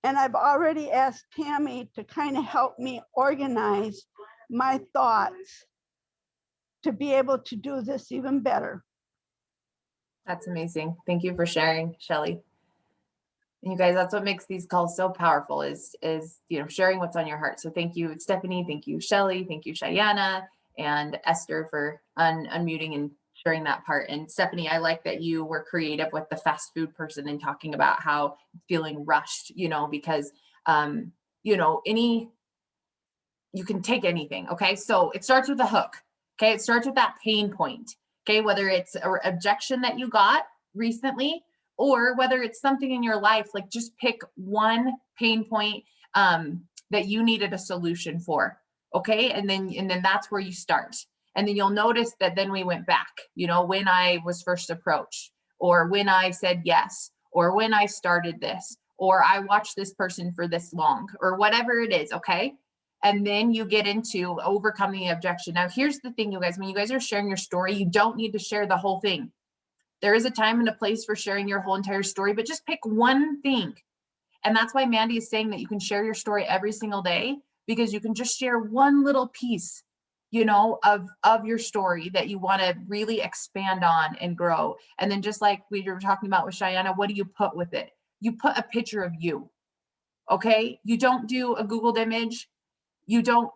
And I've already asked Tammy to kind of help me organize my thoughts to be able to do this even better. That's amazing. Thank you for sharing, Shelley. And you guys, that's what makes these calls so powerful is sharing what's on your heart. So thank you, Stephanie. Thank you, Shelley. Thank you, Cheyenne and Esther for unmuting and sharing that part. And Stephanie, I like that you were creative with the fast food person and talking about how feeling rushed, because, you can take anything. Okay. So it starts with a hook. Okay. It starts with that pain point. Okay. Whether it's an objection that you got recently, or whether it's something in your life, like just pick one pain point that you needed a solution for. Okay. And then that's where you start. And then you'll notice that then we went back, when I was first approached, or when I said yes, or when I started this, or I watched this person for this long, or whatever it is. Okay. And then you get into overcoming the objection. Now, here's the thing, you guys, when you guys are sharing your story, you don't need to share the whole thing. There is a time and a place for sharing your whole entire story, but just pick one thing. And that's why Mandy is saying that you can share your story every single day, because you can just share one little piece, of your story that you want to really expand on and grow. And then just like we were talking about with Cheyenne, what do you put with it? You put a picture of you. Okay. You don't do a Googled image. You don't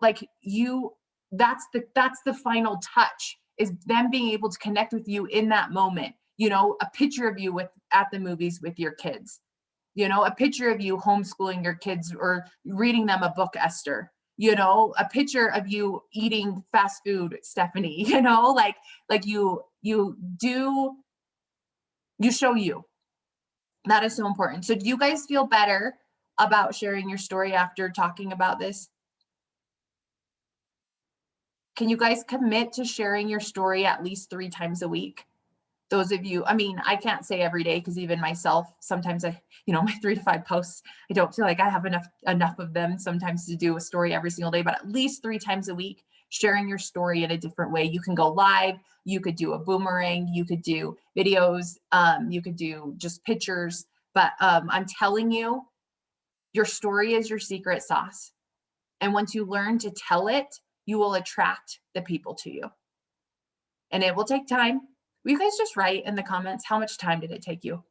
that's the final touch, is them being able to connect with you in that moment. A picture of you at the movies with your kids, a picture of you homeschooling your kids or reading them a book, Esther, a picture of you eating fast food, Stephanie, you show you. That is so important. So do you guys feel better about sharing your story after talking about this? Can you guys commit to sharing your story at least 3 times a week? Those of you, I can't say every day, because even myself, sometimes my 3 to 5 posts, I don't feel like I have enough of them sometimes to do a story every single day, but at least 3 times a week, sharing your story in a different way. You can go live, you could do a boomerang, you could do videos, you could do just pictures, but I'm telling you, your story is your secret sauce. And once you learn to tell it, you will attract the people to you. And it will take time. Will you guys just write in the comments, how much time did it take you?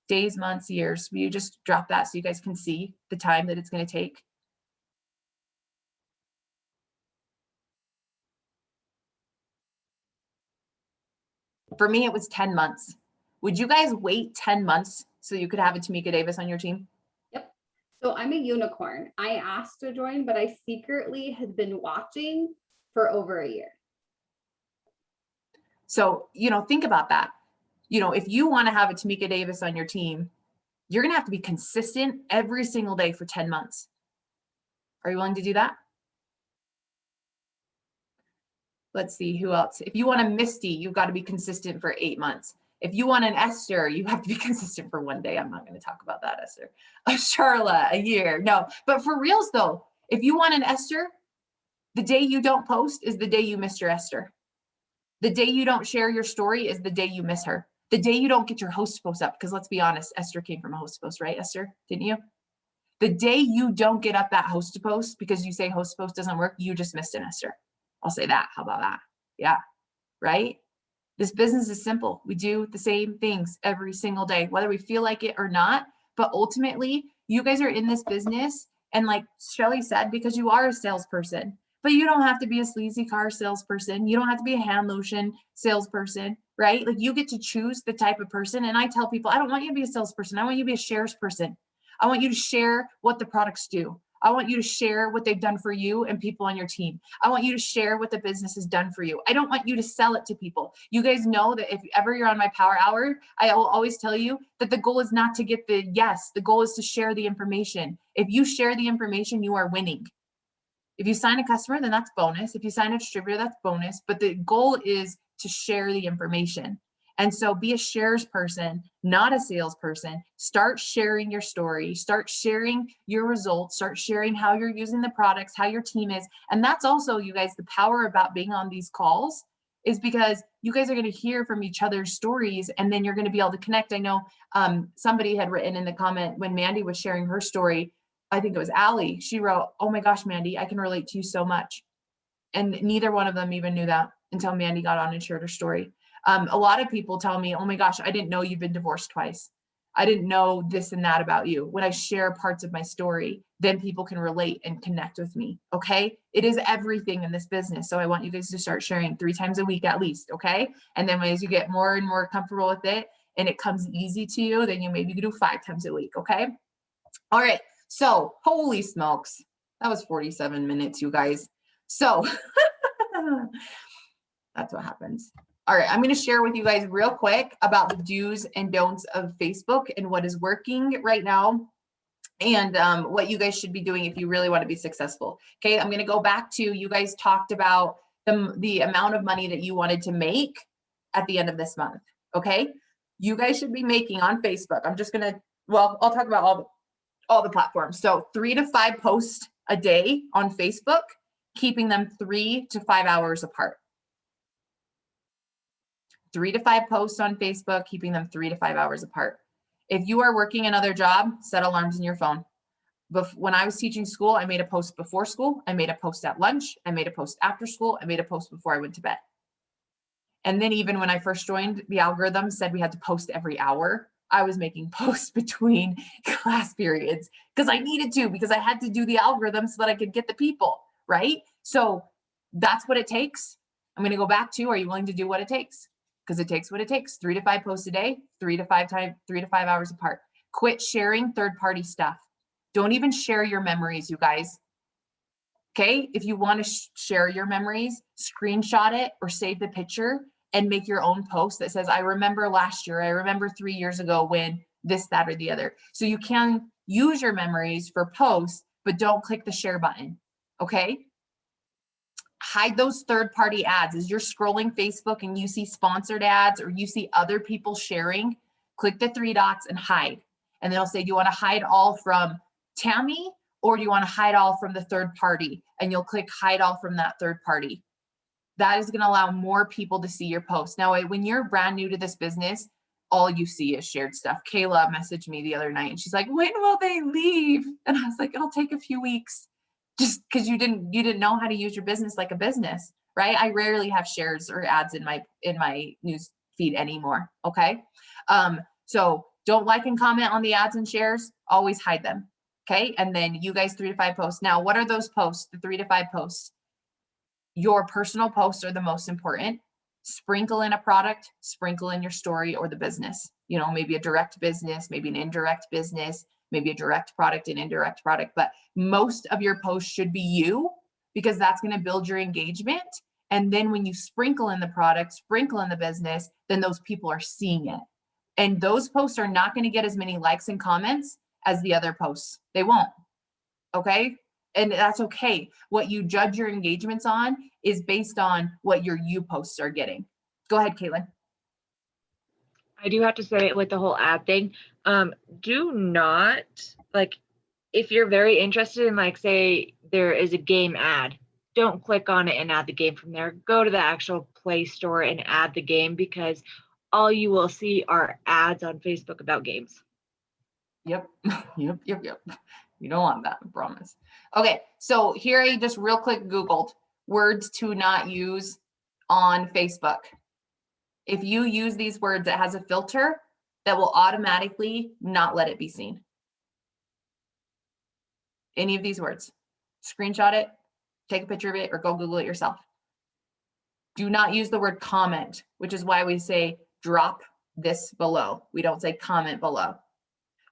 Days, months, years? Will you just drop that so you guys can see the time that it's going to take? For me, it was 10 months. Would you guys wait 10 months so you could have a Tamika Davis on your team? Yep. So I'm a unicorn. I asked to join, but I secretly had been watching for over a year. So, think about that. If you want to have a Tamika Davis on your team, you're going to have to be consistent every single day for 10 months. Are you willing to do that? Let's see who else. If you want a Misty, you've got to be consistent for 8 months. If you want an Esther, you have to be consistent for 1 day. I'm not going to talk about that, Esther. A Charla, a year. No, but for reals though, if you want an Esther, The day you don't post is the day you miss your Esther. The day you don't share your story is the day you miss her. The day you don't get your host post up, because let's be honest, Esther came from a host post, right, Esther? Didn't you? The day you don't get up that host post because you say host post doesn't work, you just missed an Esther. I'll say that. How about that? Yeah, right? This business is simple. We do the same things every single day, whether we feel like it or not. But ultimately, you guys are in this business, and like Shelly said, because you are a salesperson, but you don't have to be a sleazy car salesperson. You don't have to be a hand lotion salesperson, right? Like you get to choose the type of person. And I tell people, I don't want you to be a salesperson. I want you to be a shares person. I want you to share what the products do. I want you to share what they've done for you and people on your team. I want you to share what the business has done for you. I don't want you to sell it to people. You guys know that if ever you're on my power hour, I will always tell you that the goal is not to get the yes. The goal is to share the information. If you share the information, you are winning. If you sign a customer, then that's bonus. If you sign a distributor, that's bonus. But the goal is to share the information. And so be a shares person, not a salesperson. Start sharing your story, start sharing your results, start sharing how you're using the products, how your team is. And that's also, you guys, the power about being on these calls is because you guys are going to hear from each other's stories, and then you're going to be able to connect. I know somebody had written in the comment when Mandy was sharing her story, I think it was Allie, she wrote, "Oh my gosh, Mandy, I can relate to you so much." And neither one of them even knew that until Mandy got on and shared her story. A lot of people tell me, "Oh my gosh, I didn't know you've been divorced twice. I didn't know this and that about you." When I share parts of my story, then people can relate and connect with me. Okay. It is everything in this business. So I want you guys to start sharing 3 times a week at least. Okay. And then as you get more and more comfortable with it and it comes easy to you, then you maybe do 5 times a week. Okay. All right. So holy smokes, that was 47 minutes, you guys. So that's what happens. All right, I'm going to share with you guys real quick about the do's and don'ts of Facebook and what is working right now, and what you guys should be doing if you really want to be successful. Okay, I'm going to go back to, you guys talked about the amount of money that you wanted to make at the end of this month. Okay, you guys should be making on Facebook. I'm just going to, well, I'll talk about all the platforms. So 3 to 5 posts a day on Facebook, keeping them 3 to 5 hours apart. 3 to 5 posts on Facebook, keeping them 3 to 5 hours apart. If you are working another job, set alarms in your phone. When I was teaching school, I made a post before school. I made a post at lunch. I made a post after school. I made a post before I went to bed. And then even when I first joined, the algorithm said we had to post every hour. I was making posts between class periods because I needed to, because I had to do the algorithm so that I could get the people, right? So that's what it takes. I'm going to go back to, are you willing to do what it takes? Because it takes what it takes. 3 to 5 posts a day, 3 to 5 hours apart. Quit sharing third-party stuff. Don't even share your memories, you guys. Okay, if you want to share your memories, screenshot it or save the picture and make your own post that says, I remember last year, I remember 3 years ago when this, that, or the other. So you can use your memories for posts, but don't click the share button. Okay. Hide those third-party ads. As you're scrolling Facebook and you see sponsored ads or you see other people sharing, click the 3 dots and hide. And then it'll say, do you want to hide all from Tammy or do you want to hide all from the third party? And you'll click hide all from that third party. That is going to allow more people to see your post. Now, when you're brand new to this business, all you see is shared stuff. Kayla messaged me the other night and she's like, when will they leave? And I was like, it'll take a few weeks. Just because you didn't know how to use your business like a business, right? I rarely have shares or ads in my news feed anymore. Okay. So don't like and comment on the ads and shares, always hide them. Okay. And then you guys 3 to 5 posts. Now, what are those posts? The 3 to 5 posts. Your personal posts are the most important. Sprinkle in a product, sprinkle in your story or the business, you know, maybe a direct business, maybe an indirect business, maybe a direct product and indirect product, but most of your posts should be you because that's going to build your engagement. And then when you sprinkle in the product, sprinkle in the business, then those people are seeing it. And those posts are not going to get as many likes and comments as the other posts. They won't. Okay. And that's okay. What you judge your engagements on is based on what your you posts are getting. Go ahead, Caitlin. I do have to say with the whole ad thing, do not, like, if you're very interested in, like, say there is a game ad don't click on it and add the game from there. Go to the actual Play Store and add the game, because all you will see are ads on Facebook about games. Yep. Yep. You don't want that, I promise. Okay, so here I just real quick Googled words to not use on Facebook. If you use these words, it has a filter that will automatically not let it be seen. Any of these words, screenshot it, take a picture of it, or go Google it yourself. Do not use the word comment, which is why we say drop this below. We don't say comment below.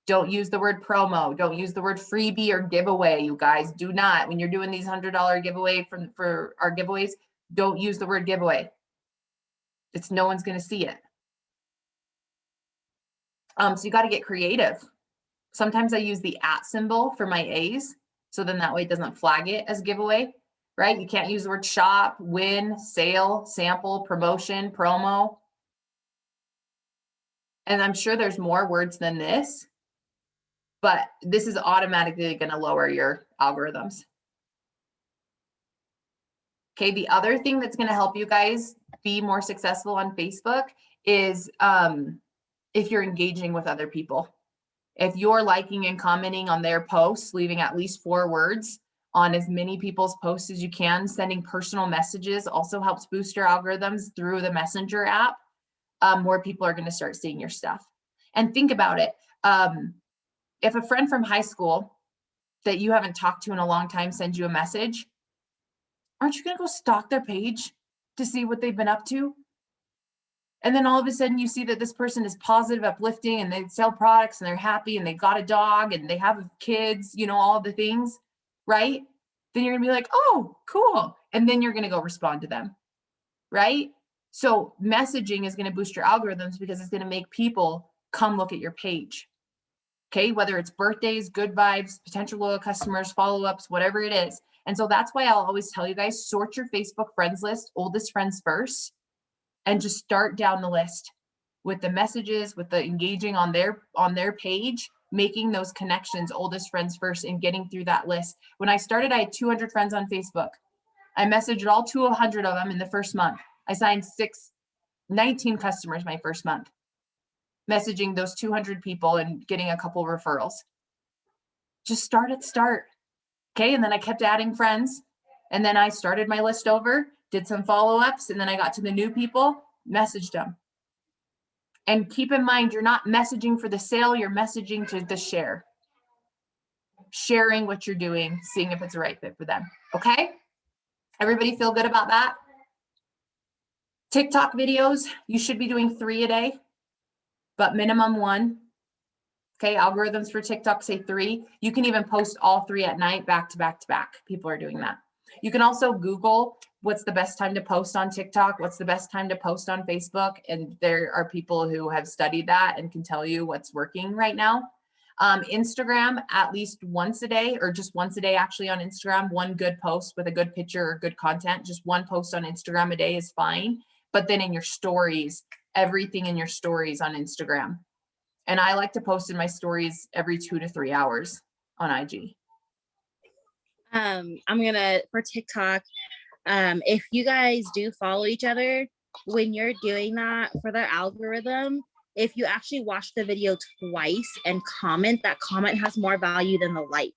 Don't use the word promo. Don't use the word freebie or giveaway, you guys. Do not. When you're doing these $100 giveaway for our giveaways, don't use the word giveaway. It's no one's going to see it. So you got to get creative. Sometimes I use the @ symbol for my A's, so then that way it doesn't flag it as giveaway, right? You can't use the word shop, win, sale, sample, promotion, promo. And I'm sure there's more words than this, but this is automatically going to lower your algorithms. Okay, the other thing that's going to help you guys be more successful on Facebook is if you're engaging with other people. If you're liking and commenting on their posts, leaving at least 4 words on as many people's posts as you can, sending personal messages also helps boost your algorithms through the Messenger app. More people are going to start seeing your stuff. And think about it. If a friend from high school that you haven't talked to in a long time sends you a message, aren't you going to go stalk their page to see what they've been up to? And then all of a sudden you see that this person is positive, uplifting, and they sell products and they're happy and they got a dog and they have kids, you know, all the things, right? Then you're gonna be like, oh, cool. And then you're gonna go respond to them, right? So messaging is gonna boost your algorithms because it's gonna make people come look at your page. Okay, whether it's birthdays, good vibes, potential loyal customers, follow-ups, whatever it is. And so that's why I'll always tell you guys, sort your Facebook friends list, oldest friends first, and just start down the list with the messages, with the engaging on their page, making those connections, oldest friends first, and getting through that list. When I started, I had 200 friends on Facebook. I messaged all 200 of them in the first month. I signed 19 customers my first month, messaging those 200 people and getting a couple referrals. Just start at start. Okay, and then I kept adding friends, and then I started my list over, did some follow-ups, and then I got to the new people, messaged them. And keep in mind, you're not messaging for the sale, you're messaging to the share. Sharing what you're doing, seeing if it's the right fit for them, okay? Everybody feel good about that? TikTok videos, you should be doing 3 a day, but minimum 1. Okay, algorithms for TikTok say 3. You can even post all 3 at night, back to back to back. People are doing that. You can also Google what's the best time to post on TikTok, what's the best time to post on Facebook, and there are people who have studied that and can tell you what's working right now. Instagram, at least once a day, or just once a day actually on Instagram, 1 good post with a good picture or good content. Just 1 post on Instagram a day is fine. But then in your stories, everything in your stories on Instagram. And I like to post in my stories every 2 to 3 hours on IG. For TikTok, if you guys do follow each other, when you're doing that for their algorithm, if you actually watch the video twice and comment, that comment has more value than the like.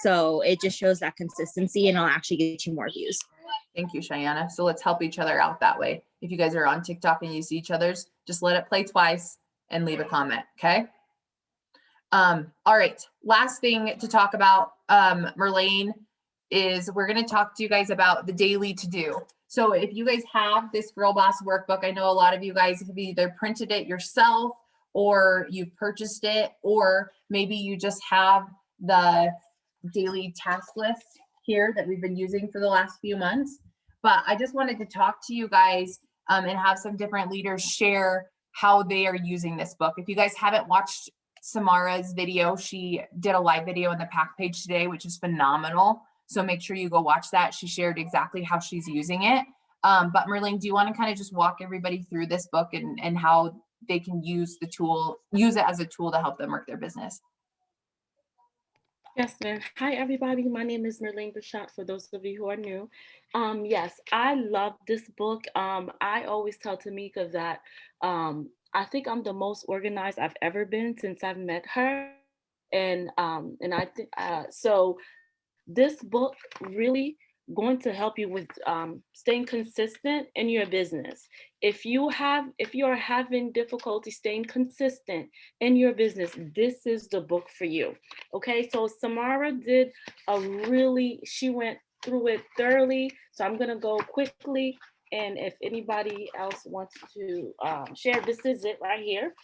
So it just shows that consistency, and it'll actually get you more views. Thank you, Cheyenne. So let's help each other out that way. If you guys are on TikTok and you see each other's, just let it play twice and leave a comment, okay? All right, last thing to talk about, Merlane, is we're gonna talk to you guys about the daily to-do. So if you guys have this GirlBoss Workbook, I know a lot of you guys have either printed it yourself or you've purchased it, or maybe you just have the daily task list here that we've been using for the last few months. But I just wanted to talk to you guys and have some different leaders share how they are using this book. If you guys haven't watched Samara's video, she did a live video on the pack page today, which is phenomenal. So make sure you go watch that. She shared exactly how she's using it. But Merlene, do you want to kind of just walk everybody through this book and how they can use it as a tool to help them work their business? Yes, ma'am. Hi, everybody. My name is Merlene Bachat, for those of you who are new. Yes, I love this book. I always tell Tamika that I think I'm the most organized I've ever been since I've met her. And I think so this book really going to help you with staying consistent in your business. If you are having difficulty staying consistent in your business, this is the book for you. Okay, so Samara did she went through it thoroughly. So I'm gonna go quickly. And if anybody else wants to share, this is it right here.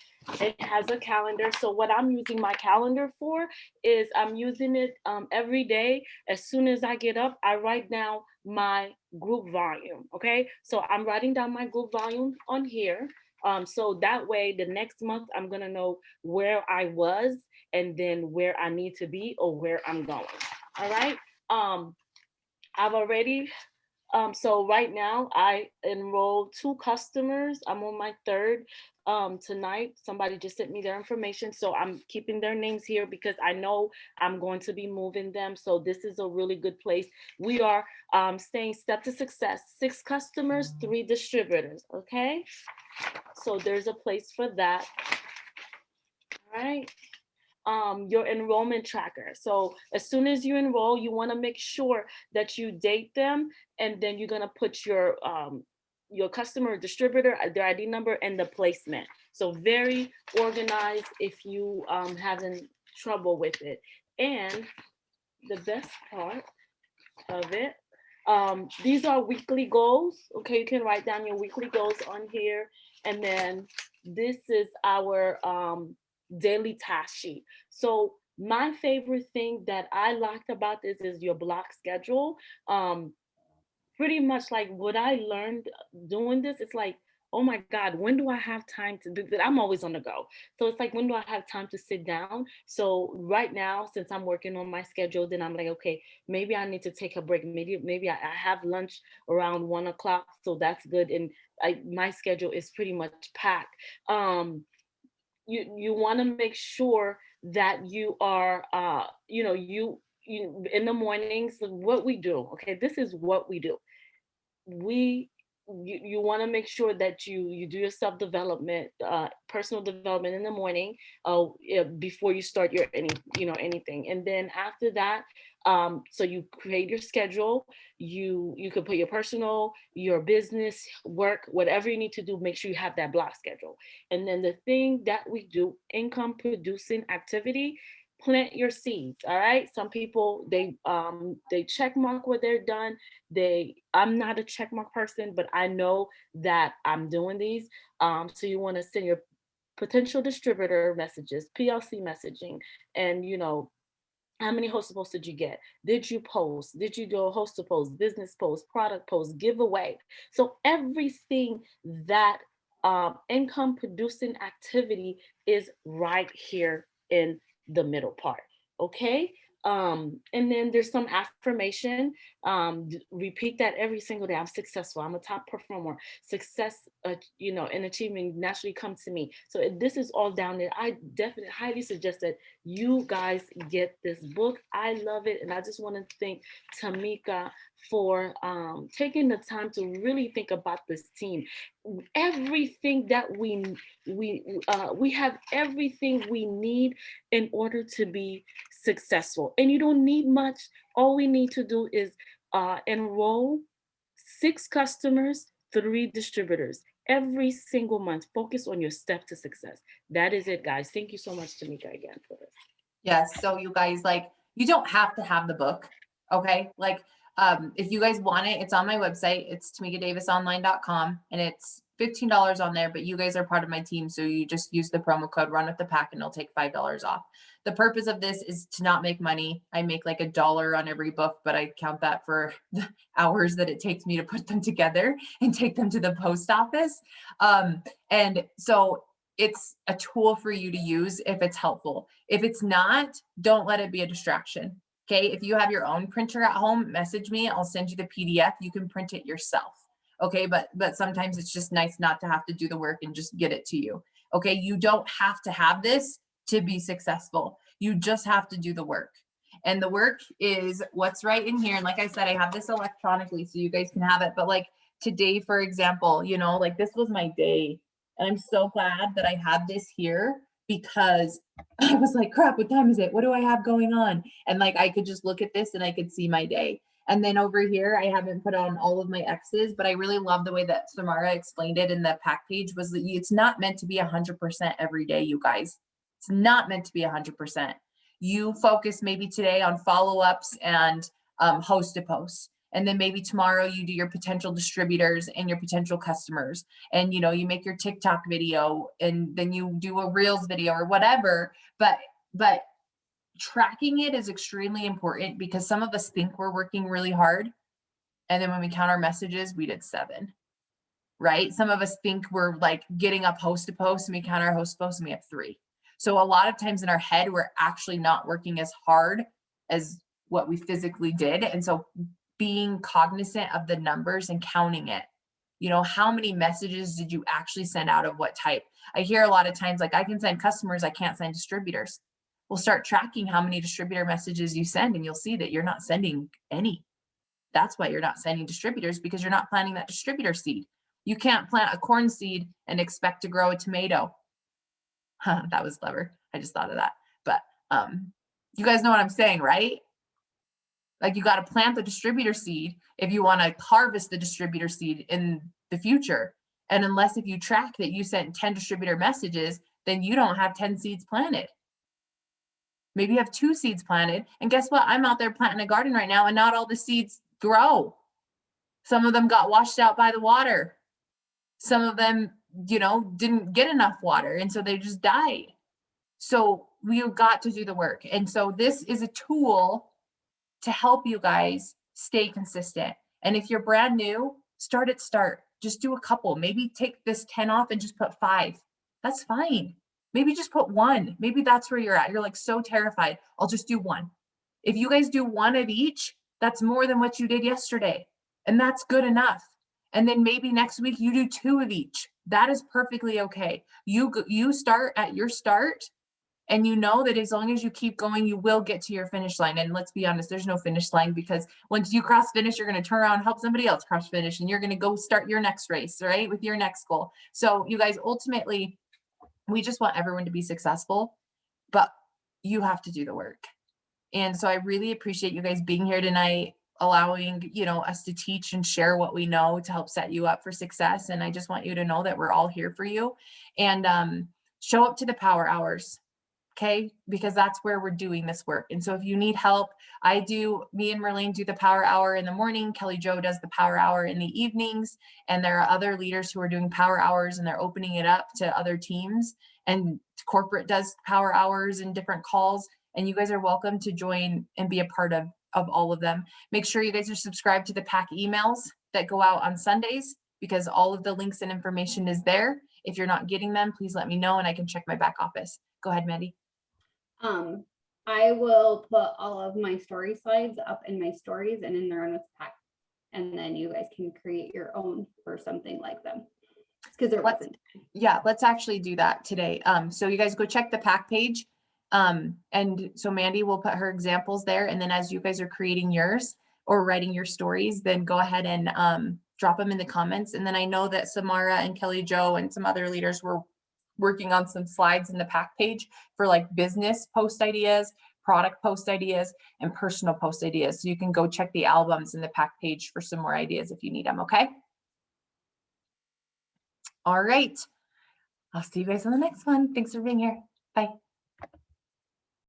It has a calendar. So what I'm using my calendar for is I'm using it every day. As soon as I get up, I write down my group volume. Okay, so I'm writing down my group volume on here. So that way, the next month, I'm gonna know where I was and then where I need to be or where I'm going. All right. I've already so right now I enrolled 2 customers. I'm on my 3rd tonight. Somebody just sent me their information. So I'm keeping their names here because I know I'm going to be moving them. So this is a really good place. We are staying step to success. 6 customers, 3 distributors. Okay. So there's a place for that. All right. Your enrollment tracker. So as soon as you enroll, you want to make sure that you date them, and then you're gonna put your customer distributor, their ID number, and the placement. So very organized if you having trouble with it. And the best part of it, these are weekly goals. Okay, you can write down your weekly goals on here, and then this is our daily task sheet. So my favorite thing that I liked about this is your block schedule. Pretty much like what I learned doing this, it's like, oh my God, when do I have time to do that? I'm always on the go. So it's like, when do I have time to sit down? So right now, since I'm working on my schedule, then I'm like, okay, maybe I need to take a break. Maybe I have lunch around 1 o'clock. So that's good. And my schedule is pretty much packed. You want to make sure that you are you in the mornings, what we do. Okay, this is what we do. You want to make sure that you do your self-development, personal development in the morning, before you start your anything. And then after that, so you create your schedule. You can put your personal, your business, work, whatever you need to do. Make sure you have that block schedule. And then the thing that we do, income producing activity, plant your seeds. All right, some people they check mark what they're done. I'm not a check mark person, but I know that I'm doing these. So you want to send your potential distributor messages, PLC messaging, and how many host posts did you get? Did you post? Did you do a host post, business post, product post, giveaway? So everything that income producing activity is right here in the middle part. Okay. And then there's some affirmation. Repeat that every single day. I'm successful. I'm a top performer. Success, and achievement naturally come to me. So this is all down there. I definitely highly suggest that you guys get this book. I love it. And I just want to thank Tamika for taking the time to really think about this team. Everything that we have everything we need in order to be successful. And you don't need much. All we need to do is enroll 6 customers, 3 distributors every single month. Focus on your step to success. That is it, guys. Thank you so much, Tamika, again for this. Yes. So you guys, you don't have to have the book. Okay. If you guys want it, it's on my website. It's tamikadavisonline.com, and it's $15 on there, but you guys are part of my team. So you just use the promo code run with the pack and it'll take $5 off. The purpose of this is to not make money. I make like $1 on every book, but I count that for the hours that it takes me to put them together and take them to the post office. And so it's a tool for you to use if it's helpful. If it's not, don't let it be a distraction. Okay. If you have your own printer at home, message me. I'll send you the PDF. You can print it yourself. Okay. But sometimes it's just nice not to have to do the work and just get it to you. Okay. You don't have to have this to be successful. You just have to do the work. And the work is what's right in here. And like I said, I have this electronically so you guys can have it. But like today, for example, you know, like this was my day. And I'm so glad that I have this here because I was like, crap, what time is it? What do I have going on? And like, I could just look at this and I could see my day. And then over here, I haven't put on all of my X's, but I really love the way that Samara explained it in the pack page was that it's not meant to be 100% every day, you guys. It's not meant to be 100%. You focus maybe today on follow-ups and host to post. And then maybe tomorrow you do your potential distributors and your potential customers. And, you know, you make your TikTok video and then you do a Reels video or whatever. But tracking it is extremely important because some of us think we're working really hard. And then when we count our messages, we did 7, right? Some of us think we're like getting up host to post and we count our host to post and we have 3. So a lot of times in our head, we're actually not working as hard as what we physically did. And so being cognizant of the numbers and counting it, you know, how many messages did you actually send out of what type? I hear a lot of times, like I can send customers, I can't send distributors. We'll start tracking how many distributor messages you send and you'll see that you're not sending any. That's why you're not sending distributors because you're not planting that distributor seed. You can't plant a corn seed and expect to grow a tomato. That was clever. I just thought of that. But you guys know what I'm saying, right? Like you got to plant the distributor seed if you want to harvest the distributor seed in the future. And unless if you track that you sent 10 distributor messages, then you don't have 10 seeds planted. Maybe you have 2 seeds planted. And guess what? I'm out there planting a garden right now and not all the seeds grow. Some of them got washed out by the water. Some of them, you know, didn't get enough water. And so they just died. So we've got to do the work. And so this is a tool to help you guys stay consistent. And if you're brand new, start. Just do a couple. Maybe take this 10 off and just put 5. That's fine. Maybe just put 1. Maybe that's where you're at. You're like so terrified. I'll just do 1. If you guys do 1 of each, that's more than what you did yesterday. And that's good enough. And then maybe next week you do 2 of each. That is perfectly okay. You start at your start. And you know that as long as you keep going, you will get to your finish line. And let's be honest, there's no finish line because once you cross finish, you're going to turn around and help somebody else cross finish. And you're going to go start your next race, right? With your next goal. So you guys, ultimately, we just want everyone to be successful, but you have to do the work. And so I really appreciate you guys being here tonight, allowing, you know, us to teach and share what we know to help set you up for success. And I just want you to know that we're all here for you and show up to the power hours. Okay, because that's where we're doing this work. And so if you need help, me and Merlene do the power hour in the morning. Kelly Jo does the power hour in the evenings. And there are other leaders who are doing power hours and they're opening it up to other teams. And corporate does power hours and different calls. And you guys are welcome to join and be a part of all of them. Make sure you guys are subscribed to the PAC emails that go out on Sundays because all of the links and information is there. If you're not getting them, please let me know and I can check my back office. Go ahead, Maddie. I will put all of my story slides up in my stories and in there on this pack. And then you guys can create your own or something like them. Because there wasn't. Yeah, let's actually do that today. So you guys go check the pack page. And so Mandy will put her examples there. And then as you guys are creating yours or writing your stories, then go ahead and drop them in the comments. And then I know that Samara and Kelly Jo and some other leaders were working on some slides in the pack page for like business post ideas, product post ideas, and personal post ideas. So you can go check the albums in the pack page for some more ideas if you need them, okay? All right. I'll see you guys on the next one. Thanks for being here. Bye.